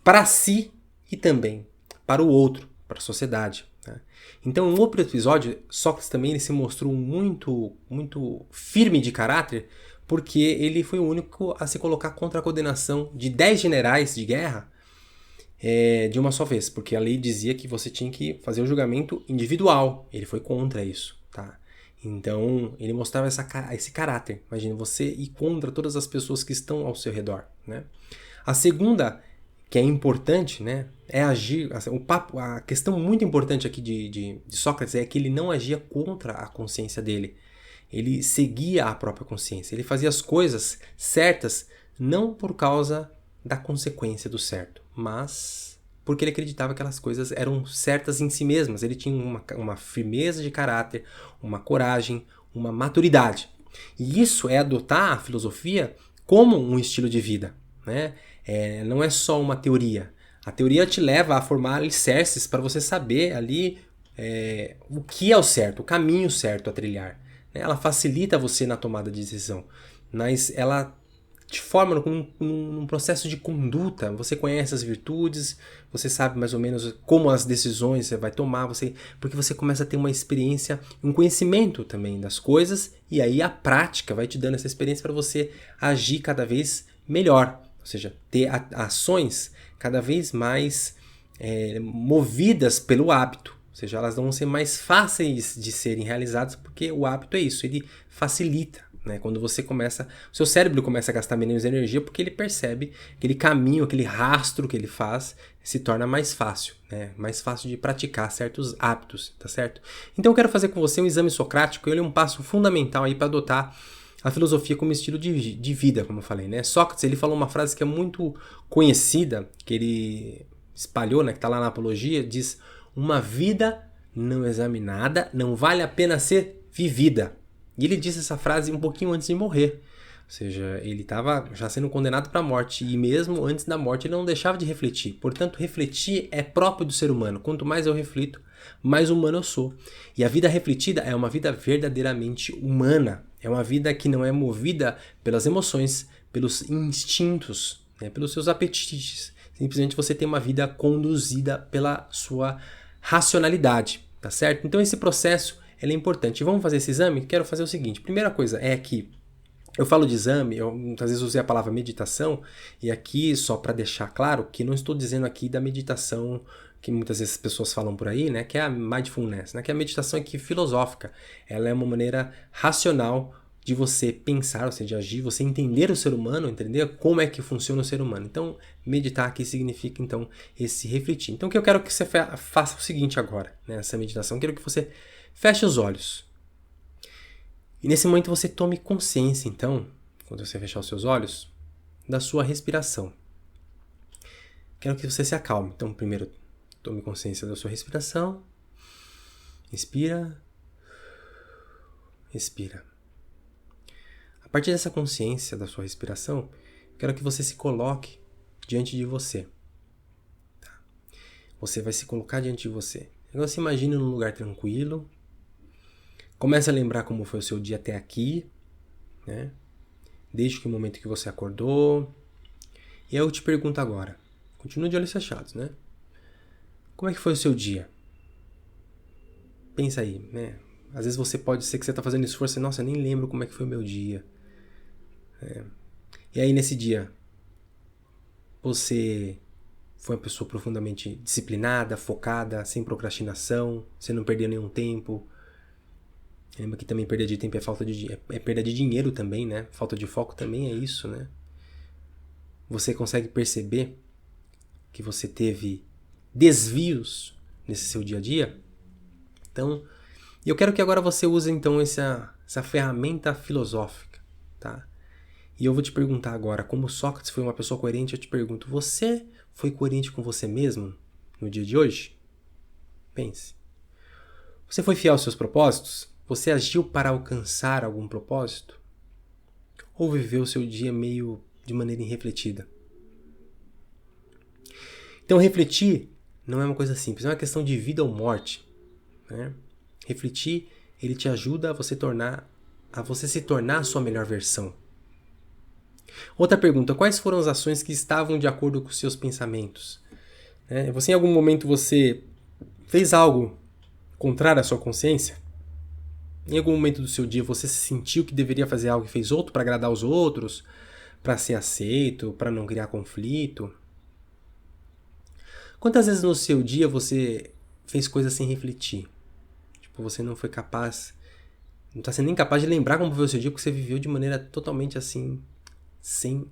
para si e também para o outro, para a sociedade. Né? Então, em outro episódio, Sócrates também ele se mostrou muito firme de caráter porque ele foi o único a se colocar contra a condenação de 10 generais de guerra de uma só vez, porque a lei dizia que você tinha que fazer o julgamento individual. Ele foi contra isso, tá? Então, ele mostrava esse caráter. Imagina, você ir contra todas as pessoas que estão ao seu redor, né? A segunda, que é importante, né, é agir... A questão muito importante aqui de Sócrates é que ele não agia contra a consciência dele. Ele seguia a própria consciência. Ele fazia as coisas certas não por causa da consequência do certo, mas porque ele acreditava que aquelas coisas eram certas em si mesmas. Ele tinha uma firmeza de caráter, uma coragem, uma maturidade. E isso é adotar a filosofia como um estilo de vida. Né? Não é só uma teoria. A teoria te leva a formar alicerces para você saber ali o que é o certo, o caminho certo a trilhar. Né? Ela facilita você na tomada de decisão, mas ela te forma num processo de conduta. Você conhece as virtudes, você sabe mais ou menos como as decisões você vai tomar, porque você começa a ter uma experiência, um conhecimento também das coisas, e aí a prática vai te dando essa experiência para você agir cada vez melhor, ou seja, ter ações cada vez mais movidas pelo hábito. Ou seja, elas vão ser mais fáceis de serem realizadas porque o hábito é isso, ele facilita. Né? Quando você começa, o seu cérebro começa a gastar menos energia porque ele percebe aquele caminho, aquele rastro que ele faz se torna mais fácil, né? Mais fácil de praticar certos hábitos, tá certo? Então eu quero fazer com você um exame socrático, ele é um passo fundamental aí para adotar a filosofia como estilo de vida, como eu falei, né? Sócrates, ele falou uma frase que é muito conhecida, que ele espalhou, né? Que está lá na Apologia, diz: uma vida não examinada não vale a pena ser vivida. E ele disse essa frase um pouquinho antes de morrer. Ou seja, ele estava já sendo condenado para a morte. E mesmo antes da morte ele não deixava de refletir. Portanto, refletir é próprio do ser humano. Quanto mais eu reflito, mais humano eu sou. E a vida refletida é uma vida verdadeiramente humana. É uma vida que não é movida pelas emoções, pelos instintos, né, pelos seus apetites. Simplesmente você tem uma vida conduzida pela sua racionalidade. Tá certo? Então esse processo ele é importante. Vamos fazer esse exame? Quero fazer o seguinte. Primeira coisa é que eu falo de exame, eu muitas vezes usei a palavra meditação, e aqui só para deixar claro que não estou dizendo aqui da meditação que muitas vezes as pessoas falam por aí, né, que é a mindfulness, né, que é a meditação aqui filosófica. Ela é uma maneira racional de você pensar, ou seja, de agir, você entender o ser humano, entender como é que funciona o ser humano. Então, meditar aqui significa, então, esse refletir. Então, o que eu quero que você faça é o seguinte agora, nessa meditação. Eu quero que você feche os olhos. E nesse momento você tome consciência, então, quando você fechar os seus olhos, da sua respiração. Quero que você se acalme. Então, primeiro, tome consciência da sua respiração. Inspira. Expira. A partir dessa consciência da sua respiração, quero que você se coloque diante de você. Tá? Você vai se colocar diante de você. Agora se imagine num lugar tranquilo. Comece a lembrar como foi o seu dia até aqui, né? Desde o momento que você acordou. E aí eu te pergunto agora, continua de olhos fechados, né? Como é que foi o seu dia? Pensa aí, né? Às vezes você pode ser que você está fazendo esforço e, nossa, eu nem lembro como é que foi o meu dia. E aí nesse dia, você foi uma pessoa profundamente disciplinada, focada, sem procrastinação, você não perdeu nenhum tempo. Lembra que também perda de tempo é perda de dinheiro também, né? Falta de foco também é isso, né? Você consegue perceber que você teve desvios nesse seu dia a dia? Então, eu quero que agora você use então essa ferramenta filosófica, tá? E eu vou te perguntar agora, como Sócrates foi uma pessoa coerente, eu te pergunto, você foi coerente com você mesmo no dia de hoje? Pense. Você foi fiel aos seus propósitos? Você agiu para alcançar algum propósito? Ou viveu o seu dia meio de maneira irrefletida? Então, refletir não é uma coisa simples, é uma questão de vida ou morte, né? Refletir, ele te ajuda a você se tornar a sua melhor versão. Outra pergunta, quais foram as ações que estavam de acordo com os seus pensamentos? Em algum momento você fez algo contrário à sua consciência? Em algum momento do seu dia você sentiu que deveria fazer algo e fez outro para agradar os outros? Para ser aceito? Para não criar conflito? Quantas vezes no seu dia você fez coisas sem refletir? Tipo, você não foi capaz, não está sendo nem capaz de lembrar como foi o seu dia, porque você viveu de maneira totalmente assim, sem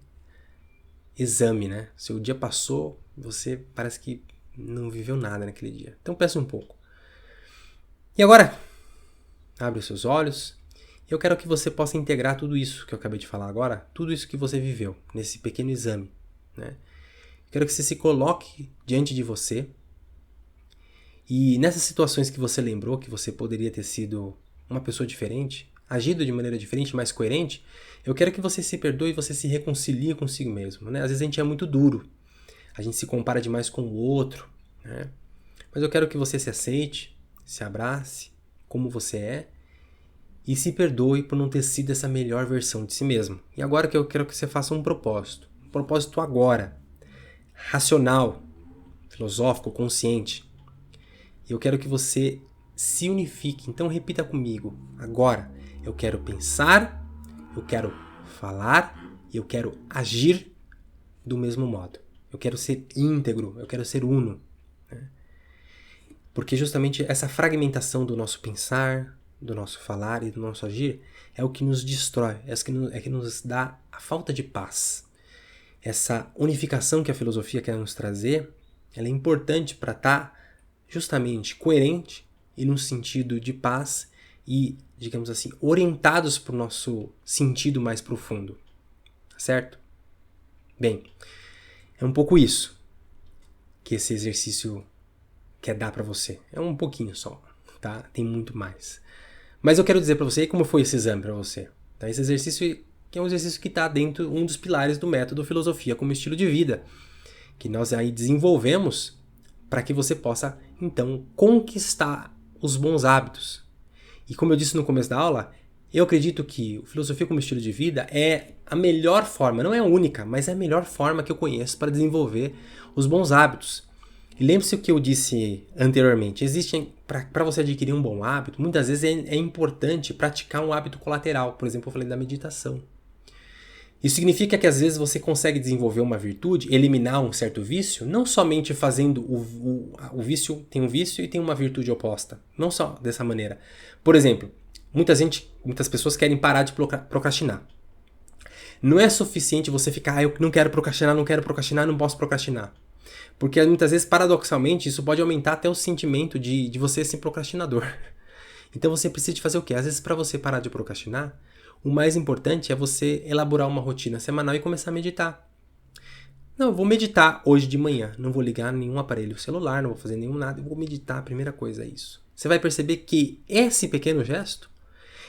exame, né? Seu dia passou, você parece que não viveu nada naquele dia. Então peça um pouco. E agora, abre os seus olhos. Eu quero que você possa integrar tudo isso que eu acabei de falar agora, tudo isso que você viveu nesse pequeno exame, né? Quero que você se coloque diante de você e nessas situações que você lembrou que você poderia ter sido uma pessoa diferente, agido de maneira diferente, mais coerente, eu quero que você se perdoe e você se reconcilie consigo mesmo, né? Às vezes a gente é muito duro, a gente se compara demais com o outro, né? Mas eu quero que você se aceite, se abrace como você é e se perdoe por não ter sido essa melhor versão de si mesmo. E agora que eu quero que você faça um propósito agora, racional, filosófico, consciente. Eu quero que você se unifique. Então repita comigo agora. Eu quero pensar, eu quero falar e eu quero agir do mesmo modo. Eu quero ser íntegro, eu quero ser uno. Né? Porque justamente essa fragmentação do nosso pensar, do nosso falar e do nosso agir é o que nos destrói, é que nos dá a falta de paz. Essa unificação que a filosofia quer nos trazer, ela é importante para estar justamente coerente e num sentido de paz e, digamos assim, orientados para o nosso sentido mais profundo. Certo? Bem, é um pouco isso que esse exercício quer dar para você. É um pouquinho só, tá? Tem muito mais. Mas eu quero dizer para você como foi esse exame para você. Tá? Esse exercício que é um exercício que está dentro um dos pilares do método filosofia como estilo de vida, que nós aí desenvolvemos para que você possa, então, conquistar os bons hábitos. E como eu disse no começo da aula, eu acredito que o filosofia como estilo de vida é a melhor forma, não é a única, mas é a melhor forma que eu conheço para desenvolver os bons hábitos. E lembre-se o que eu disse anteriormente, para você adquirir um bom hábito, muitas vezes é importante praticar um hábito colateral. Por exemplo, eu falei da meditação. Isso significa que às vezes você consegue desenvolver uma virtude, eliminar um certo vício, não somente fazendo o vício, tem um vício e tem uma virtude oposta. Não só dessa maneira. Por exemplo, Muitas pessoas querem parar de procrastinar. Não é suficiente você ficar, eu não quero procrastinar, não posso procrastinar. Porque muitas vezes, paradoxalmente, isso pode aumentar até o sentimento de você ser procrastinador. Então você precisa de fazer o quê? Às vezes, para você parar de procrastinar, o mais importante é você elaborar uma rotina semanal e começar a meditar. Não, eu vou meditar hoje de manhã, não vou ligar nenhum aparelho celular, não vou fazer nenhum nada, eu vou meditar, a primeira coisa é isso. Você vai perceber que esse pequeno gesto,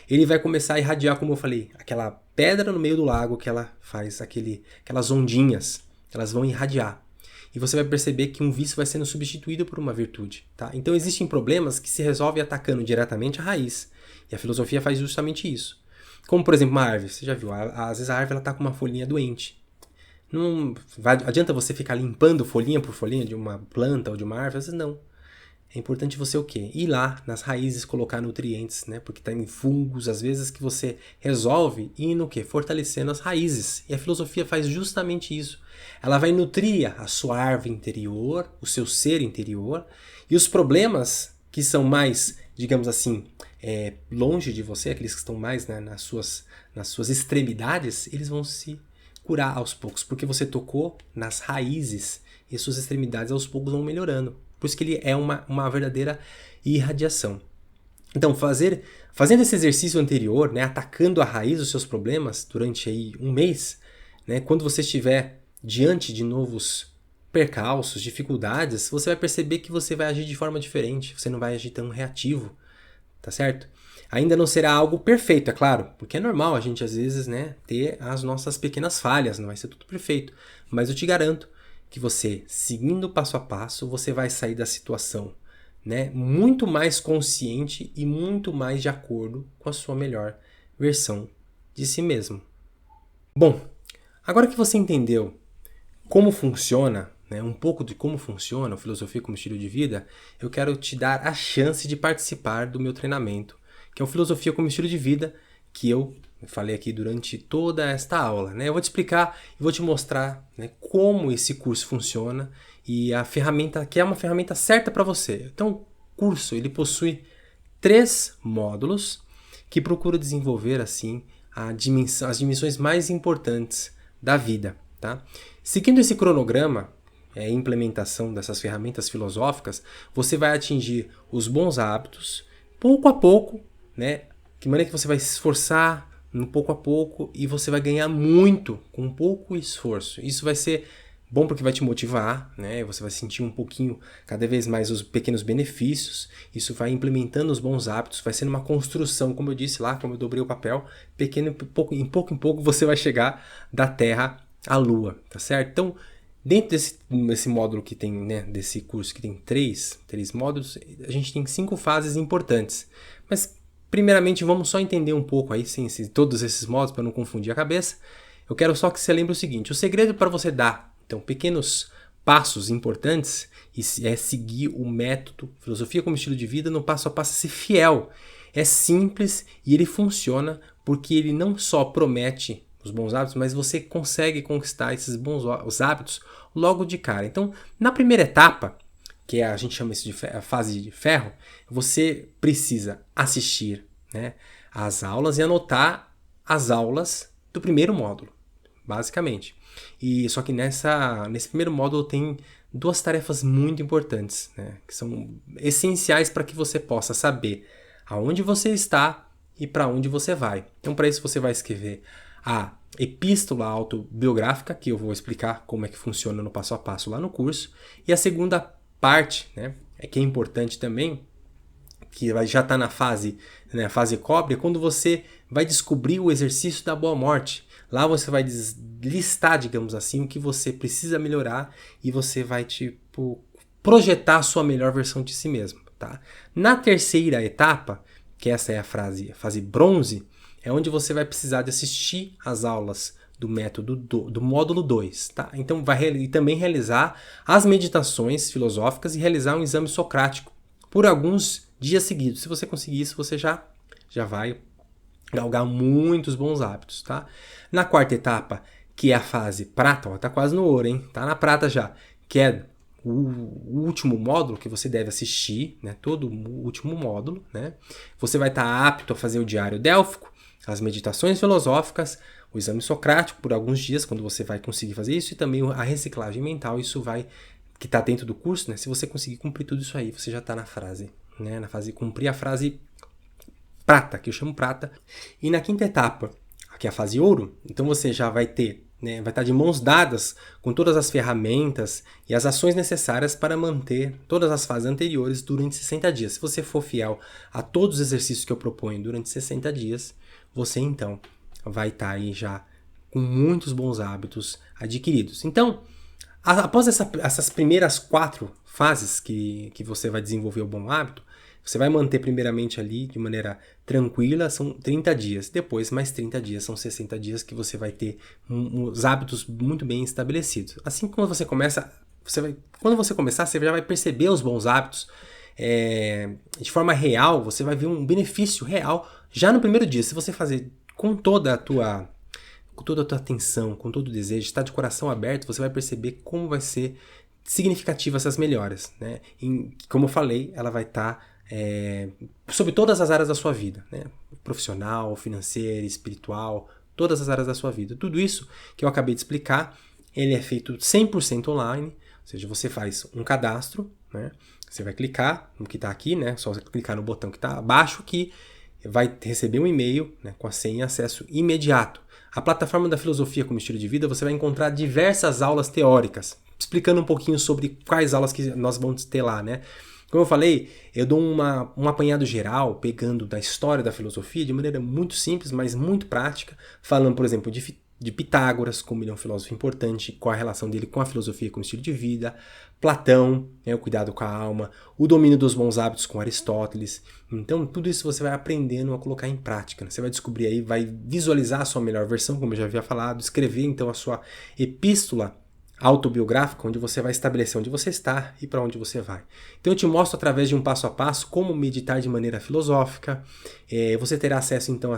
ele vai começar a irradiar, como eu falei, aquela pedra no meio do lago que ela faz, aquelas ondinhas, elas vão irradiar. E você vai perceber que um vício vai sendo substituído por uma virtude. Tá? Então existem problemas que se resolvem atacando diretamente a raiz. E a filosofia faz justamente isso. Como, por exemplo, uma árvore. Você já viu, às vezes a árvore está com uma folhinha doente. Não adianta você ficar limpando folhinha por folhinha de uma planta ou de uma árvore? Às vezes não. É importante você o quê? Ir lá nas raízes colocar nutrientes, né? Porque tem fungos, às vezes, que você resolve e no quê? Fortalecendo as raízes. E a filosofia faz justamente isso. Ela vai nutrir a sua árvore interior, o seu ser interior, e os problemas que são mais, digamos assim, longe de você, aqueles que estão mais, né, nas suas extremidades, eles vão se curar aos poucos, porque você tocou nas raízes e suas extremidades aos poucos vão melhorando. Por isso que ele é uma verdadeira irradiação. Então, fazendo esse exercício anterior, né, atacando a raiz dos seus problemas durante aí um mês, né, quando você estiver diante de novos percalços, dificuldades, você vai perceber que você vai agir de forma diferente, você não vai agir tão reativo, tá certo? Ainda não será algo perfeito, é claro, porque é normal a gente às vezes, né, ter as nossas pequenas falhas, não vai ser tudo perfeito, mas eu te garanto que você, seguindo passo a passo, você vai sair da situação, né, muito mais consciente e muito mais de acordo com a sua melhor versão de si mesmo. Bom, agora que você entendeu como funciona, né, um pouco de como funciona a filosofia como estilo de vida, eu quero te dar a chance de participar do meu treinamento, que é o Filosofia como Estilo de Vida, que eu falei aqui durante toda esta aula, né? Eu vou te explicar e vou te mostrar, né, como esse curso funciona e a ferramenta, que é uma ferramenta certa para você. Então, o curso ele possui 3 módulos que procuram desenvolver assim as dimensões mais importantes da vida, tá? Seguindo esse cronograma, a implementação dessas ferramentas filosóficas, você vai atingir os bons hábitos pouco a pouco, né? De maneira que você vai se esforçar pouco a pouco e você vai ganhar muito com pouco esforço. Isso vai ser bom porque vai te motivar, né? Você vai sentir um pouquinho, cada vez mais, os pequenos benefícios. Isso vai implementando os bons hábitos, vai sendo uma construção, como eu disse lá, como eu dobrei o papel, em pouco você vai chegar da Terra à Lua, tá certo? Então, dentro desse módulo que tem, né, desse curso que tem três módulos, a gente tem 5 fases importantes. Mas primeiramente, vamos só entender um pouco aí, sem todos esses modos, para não confundir a cabeça. Eu quero só que você lembre o seguinte: o segredo para você dar, então, pequenos passos importantes é seguir o método Filosofia como Estilo de Vida no passo a passo, ser fiel. É simples e ele funciona porque ele não só promete os bons hábitos, mas você consegue conquistar esses os hábitos logo de cara. Então, na primeira etapa, que a gente chama isso de a fase de ferro, você precisa assistir, né, às aulas e anotar as aulas do primeiro módulo, basicamente. E só que nesse primeiro módulo tem 2 tarefas muito importantes, né, que são essenciais para que você possa saber aonde você está e para onde você vai. Então, para isso, você vai escrever a epístola autobiográfica, que eu vou explicar como é que funciona no passo a passo lá no curso, e a segunda parte, né, que é importante também, que já está na fase, né, fase cobre, é quando você vai descobrir o exercício da boa morte. Lá você vai listar, digamos assim, o que você precisa melhorar e você vai projetar a sua melhor versão de si mesmo. Tá? Na terceira etapa, que essa é a fase bronze, é onde você vai precisar de assistir às aulas do método do módulo 2, tá? Então vai também realizar as meditações filosóficas e realizar um exame socrático por alguns dias seguidos. Se você conseguir isso, você já vai galgar muitos bons hábitos, tá? Na quarta etapa, que é a fase prata, ó, tá quase no ouro, hein? Tá na prata já, que é o último módulo que você deve assistir, né, todo o último módulo, né, você vai estar apto a fazer o diário délfico, as meditações filosóficas, o exame socrático por alguns dias, quando você vai conseguir fazer isso, e também a reciclagem mental, isso vai, que está dentro do curso, né, se você conseguir cumprir tudo isso aí, você já está na fase, né, na fase de cumprir a frase prata, que eu chamo prata, e na quinta etapa, que é a fase ouro, então você já vai ter, né, vai estar de mãos dadas com todas as ferramentas e as ações necessárias para manter todas as fases anteriores durante 60 dias. Se você for fiel a todos os exercícios que eu proponho durante 60 dias, você então vai estar aí já com muitos bons hábitos adquiridos. Então, após essas primeiras 4 fases que você vai desenvolver o bom hábito, você vai manter primeiramente ali de maneira tranquila, são 30 dias. Depois, mais 30 dias, são 60 dias que você vai ter os hábitos muito bem estabelecidos. Assim como você começa, quando você começar, você já vai perceber os bons hábitos de forma real, você vai ver um benefício real já no primeiro dia. Se você fazer com toda a tua atenção, com todo o desejo, estar de coração aberto, você vai perceber como vai ser significativa essas melhoras, né? Como eu falei, ela vai estar sobre todas as áreas da sua vida, né? Profissional, financeira, espiritual, todas as áreas da sua vida. Tudo isso que eu acabei de explicar, ele é feito 100% online, ou seja, você faz um cadastro, né? Você vai clicar no que está aqui, né? Só você clicar no botão que está abaixo que vai receber um e-mail, né, com a senha e acesso imediato. A plataforma da Filosofia como Estilo de Vida, você vai encontrar diversas aulas teóricas, explicando um pouquinho sobre quais aulas que nós vamos ter lá, né? Como eu falei, eu dou um apanhado geral, pegando da história da filosofia de maneira muito simples, mas muito prática, falando, por exemplo, de Pitágoras, como ele é um filósofo importante, qual a relação dele com a filosofia como estilo de vida, Platão, o cuidado com a alma, o domínio dos bons hábitos com Aristóteles. Então, tudo isso você vai aprendendo a colocar em prática. Né? Você vai descobrir aí, vai visualizar a sua melhor versão, como eu já havia falado, escrever então a sua epístola autobiográfica, onde você vai estabelecer onde você está e para onde você vai. Então eu te mostro através de um passo a passo como meditar de maneira filosófica. Você terá acesso então a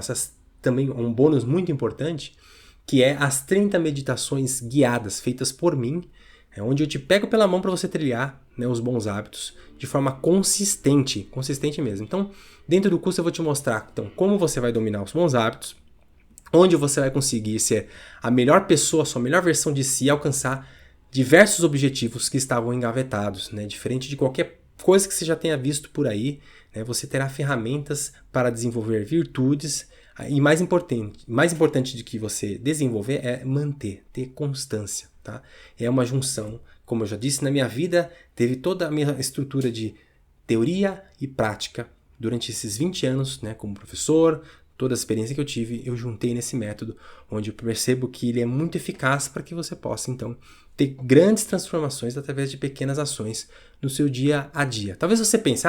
também a um bônus muito importante, que é as 30 meditações guiadas feitas por mim, onde eu te pego pela mão para você trilhar, né, os bons hábitos de forma consistente mesmo. Então, dentro do curso eu vou te mostrar então, como você vai dominar os bons hábitos, onde você vai conseguir ser a melhor pessoa, a sua melhor versão de si e alcançar diversos objetivos que estavam engavetados, né? Diferente de qualquer coisa que você já tenha visto por aí, né? Você terá ferramentas para desenvolver virtudes e mais importante do que você desenvolver é manter, ter constância, tá? É uma junção, como eu já disse, na minha vida teve toda a minha estrutura de teoria e prática durante esses 20 anos, né, como professor. Toda a experiência que eu tive, eu juntei nesse método, onde eu percebo que ele é muito eficaz para que você possa, então, ter grandes transformações através de pequenas ações no seu dia a dia. Talvez você pense,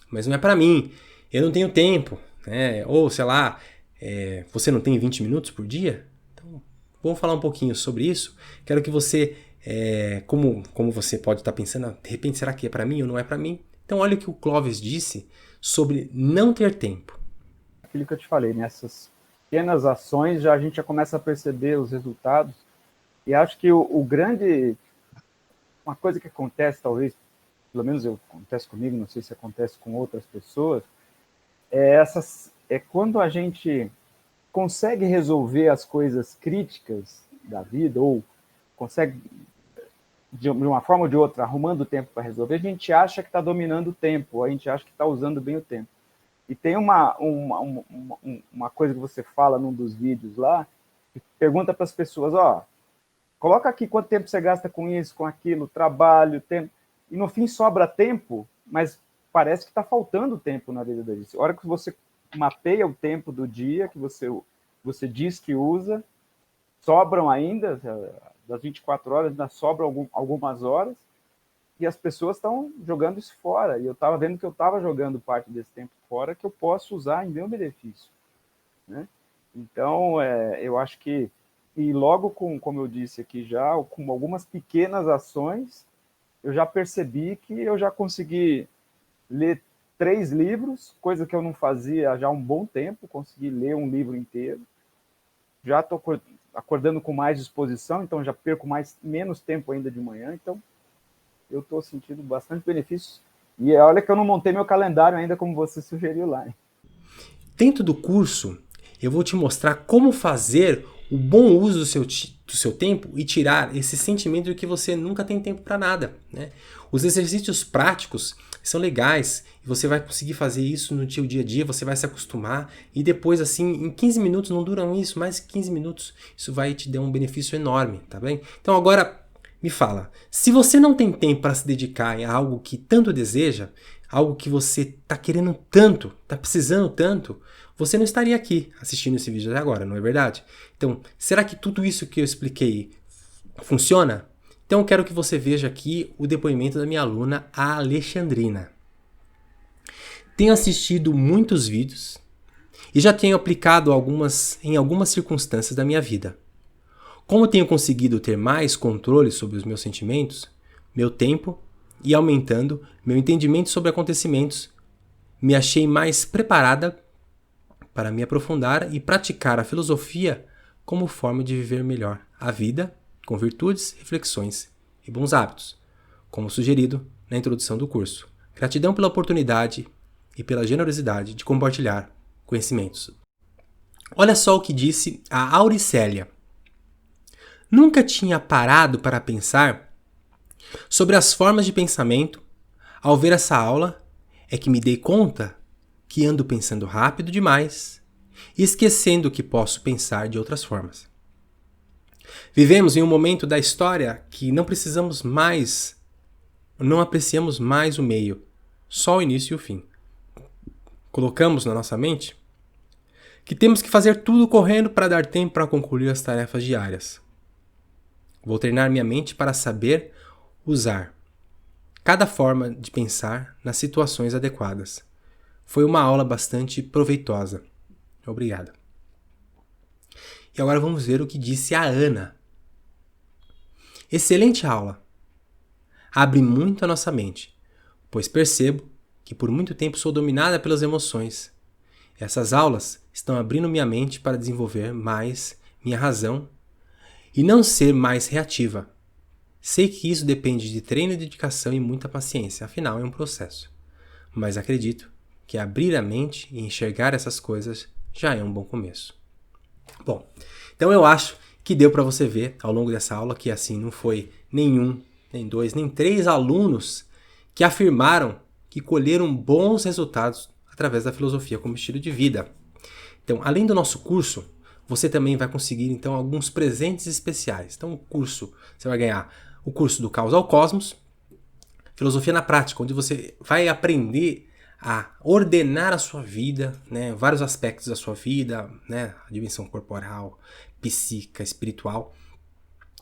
mas não é para mim, eu não tenho tempo, né? Ou, sei lá, você não tem 20 minutos por dia? Então, vamos falar um pouquinho sobre isso. Quero que você, como você pode estar pensando, de repente, será que é para mim ou não é para mim? Então, olha o que o Clóvis disse sobre não ter tempo. Aquilo que eu te falei, nessas pequenas ações a gente já começa a perceber os resultados, e acho que uma coisa que acontece, talvez, pelo menos acontece comigo, não sei se acontece com outras pessoas, é quando a gente consegue resolver as coisas críticas da vida, ou consegue, de uma forma ou de outra, arrumando tempo para resolver, a gente acha que está dominando o tempo, a gente acha que está usando bem o tempo. E tem uma coisa que você fala num dos vídeos lá, que pergunta para as pessoas, coloca aqui quanto tempo você gasta com isso, com aquilo, trabalho, tempo, e no fim sobra tempo, mas parece que está faltando tempo na vida deles. A hora que você mapeia o tempo do dia, que você diz que usa, sobram ainda, das 24 horas, ainda sobram algumas horas, e as pessoas estão jogando isso fora. E eu estava vendo que eu estava jogando parte desse tempo fora que eu posso usar em meu benefício, né? Então, eu acho que, e logo como eu disse aqui já, com algumas pequenas ações, eu já percebi que eu já consegui ler 3 livros, coisa que eu não fazia já há um bom tempo, consegui ler um livro inteiro. Já estou acordando com mais disposição, então já perco menos tempo ainda de manhã. Então, eu estou sentindo bastante benefícios. E olha que eu não montei meu calendário ainda como você sugeriu lá, hein? Dentro do curso, eu vou te mostrar como fazer o bom uso do seu tempo e tirar esse sentimento de que você nunca tem tempo para nada, né? Os exercícios práticos são legais e você vai conseguir fazer isso no seu dia a dia, você vai se acostumar e depois, assim, em 15 minutos, não duram isso, mais 15 minutos, isso vai te dar um benefício enorme, tá bem? Então agora, me fala, se você não tem tempo para se dedicar a algo que tanto deseja, algo que você está querendo tanto, está precisando tanto, você não estaria aqui assistindo esse vídeo até agora, não é verdade? Então, será que tudo isso que eu expliquei funciona? Então eu quero que você veja aqui o depoimento da minha aluna, a Alexandrina. Tenho assistido muitos vídeos e já tenho aplicado em algumas circunstâncias da minha vida. Como tenho conseguido ter mais controle sobre os meus sentimentos, meu tempo e aumentando meu entendimento sobre acontecimentos, me achei mais preparada para me aprofundar e praticar a filosofia como forma de viver melhor a vida, com virtudes, reflexões e bons hábitos, como sugerido na introdução do curso. Gratidão pela oportunidade e pela generosidade de compartilhar conhecimentos. Olha só o que disse a Auricélia. Nunca tinha parado para pensar sobre as formas de pensamento. Ao ver essa aula, é que me dei conta que ando pensando rápido demais e esquecendo que posso pensar de outras formas. Vivemos em um momento da história que não apreciamos mais o meio, só o início e o fim. Colocamos na nossa mente que temos que fazer tudo correndo para dar tempo para concluir as tarefas diárias. Vou treinar minha mente para saber usar cada forma de pensar nas situações adequadas. Foi uma aula bastante proveitosa. Obrigado. E agora vamos ver o que disse a Ana. Excelente aula. Abre muito a nossa mente, pois percebo que por muito tempo sou dominada pelas emoções. Essas aulas estão abrindo minha mente para desenvolver mais minha razão e não ser mais reativa. Sei que isso depende de treino, dedicação e muita paciência, afinal é um processo. Mas acredito que abrir a mente e enxergar essas coisas já é um bom começo. Bom, então eu acho que deu para você ver ao longo dessa aula que assim não foi nenhum, nem dois, nem três alunos que afirmaram que colheram bons resultados através da filosofia como estilo de vida. Então, além do nosso curso, você também vai conseguir então alguns presentes especiais. Então, o curso, você vai ganhar o curso do Caos ao Cosmos, Filosofia na Prática, onde você vai aprender a ordenar a sua vida, né, vários aspectos da sua vida, né, a dimensão corporal, psíquica, espiritual.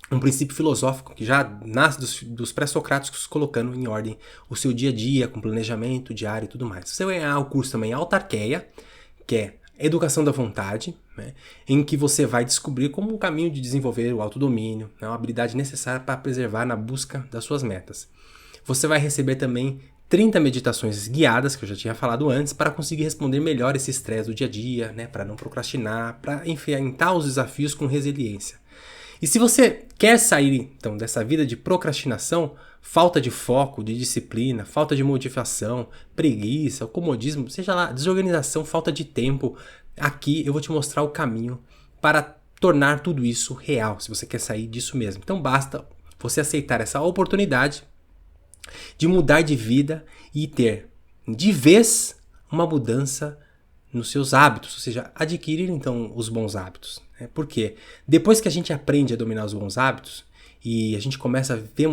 Um princípio filosófico que já nasce dos pré-socráticos, colocando em ordem o seu dia a dia, com planejamento diário e tudo mais. Você vai ganhar o curso também Autarqueia, que é Educação da Vontade, né, em que você vai descobrir como um caminho de desenvolver o autodomínio, né, uma habilidade necessária para preservar na busca das suas metas. Você vai receber também 30 meditações guiadas, que eu já tinha falado antes, para conseguir responder melhor esse estresse do dia a dia, né, para não procrastinar, para enfrentar os desafios com resiliência. E se você quer sair então dessa vida de procrastinação, falta de foco, de disciplina, falta de motivação, preguiça, comodismo, seja lá, desorganização, falta de tempo, aqui eu vou te mostrar o caminho para tornar tudo isso real, se você quer sair disso mesmo. Então basta você aceitar essa oportunidade de mudar de vida e ter de vez uma mudança nos seus hábitos, ou seja, adquirir então os bons hábitos. Porque depois que a gente aprende a dominar os bons hábitos e a gente começa a viver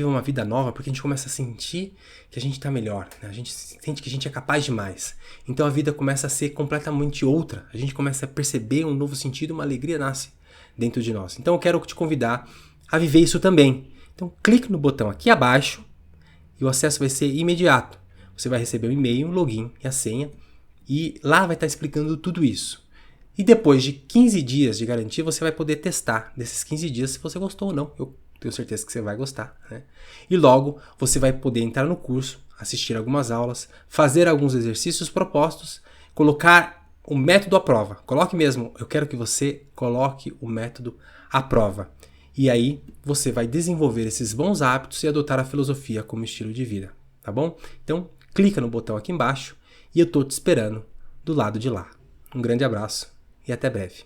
uma vida nova, porque a gente começa a sentir que a gente está melhor, né? A gente sente que a gente é capaz de mais. Então a vida começa a ser completamente outra, a gente começa a perceber um novo sentido, uma alegria nasce dentro de nós. Então eu quero te convidar a viver isso também. Então clique no botão aqui abaixo e o acesso vai ser imediato. Você vai receber o e-mail, o login e a senha e lá vai estar explicando tudo isso. E depois de 15 dias de garantia, você vai poder testar desses 15 dias se você gostou ou não. Eu tenho certeza que você vai gostar, né? E logo você vai poder entrar no curso, assistir algumas aulas, fazer alguns exercícios propostos, colocar o método à prova. Coloque mesmo, eu quero que você coloque o método à prova. E aí você vai desenvolver esses bons hábitos e adotar a filosofia como estilo de vida, tá bom? Então, clica no botão aqui embaixo e eu tô te esperando do lado de lá. Um grande abraço e até breve.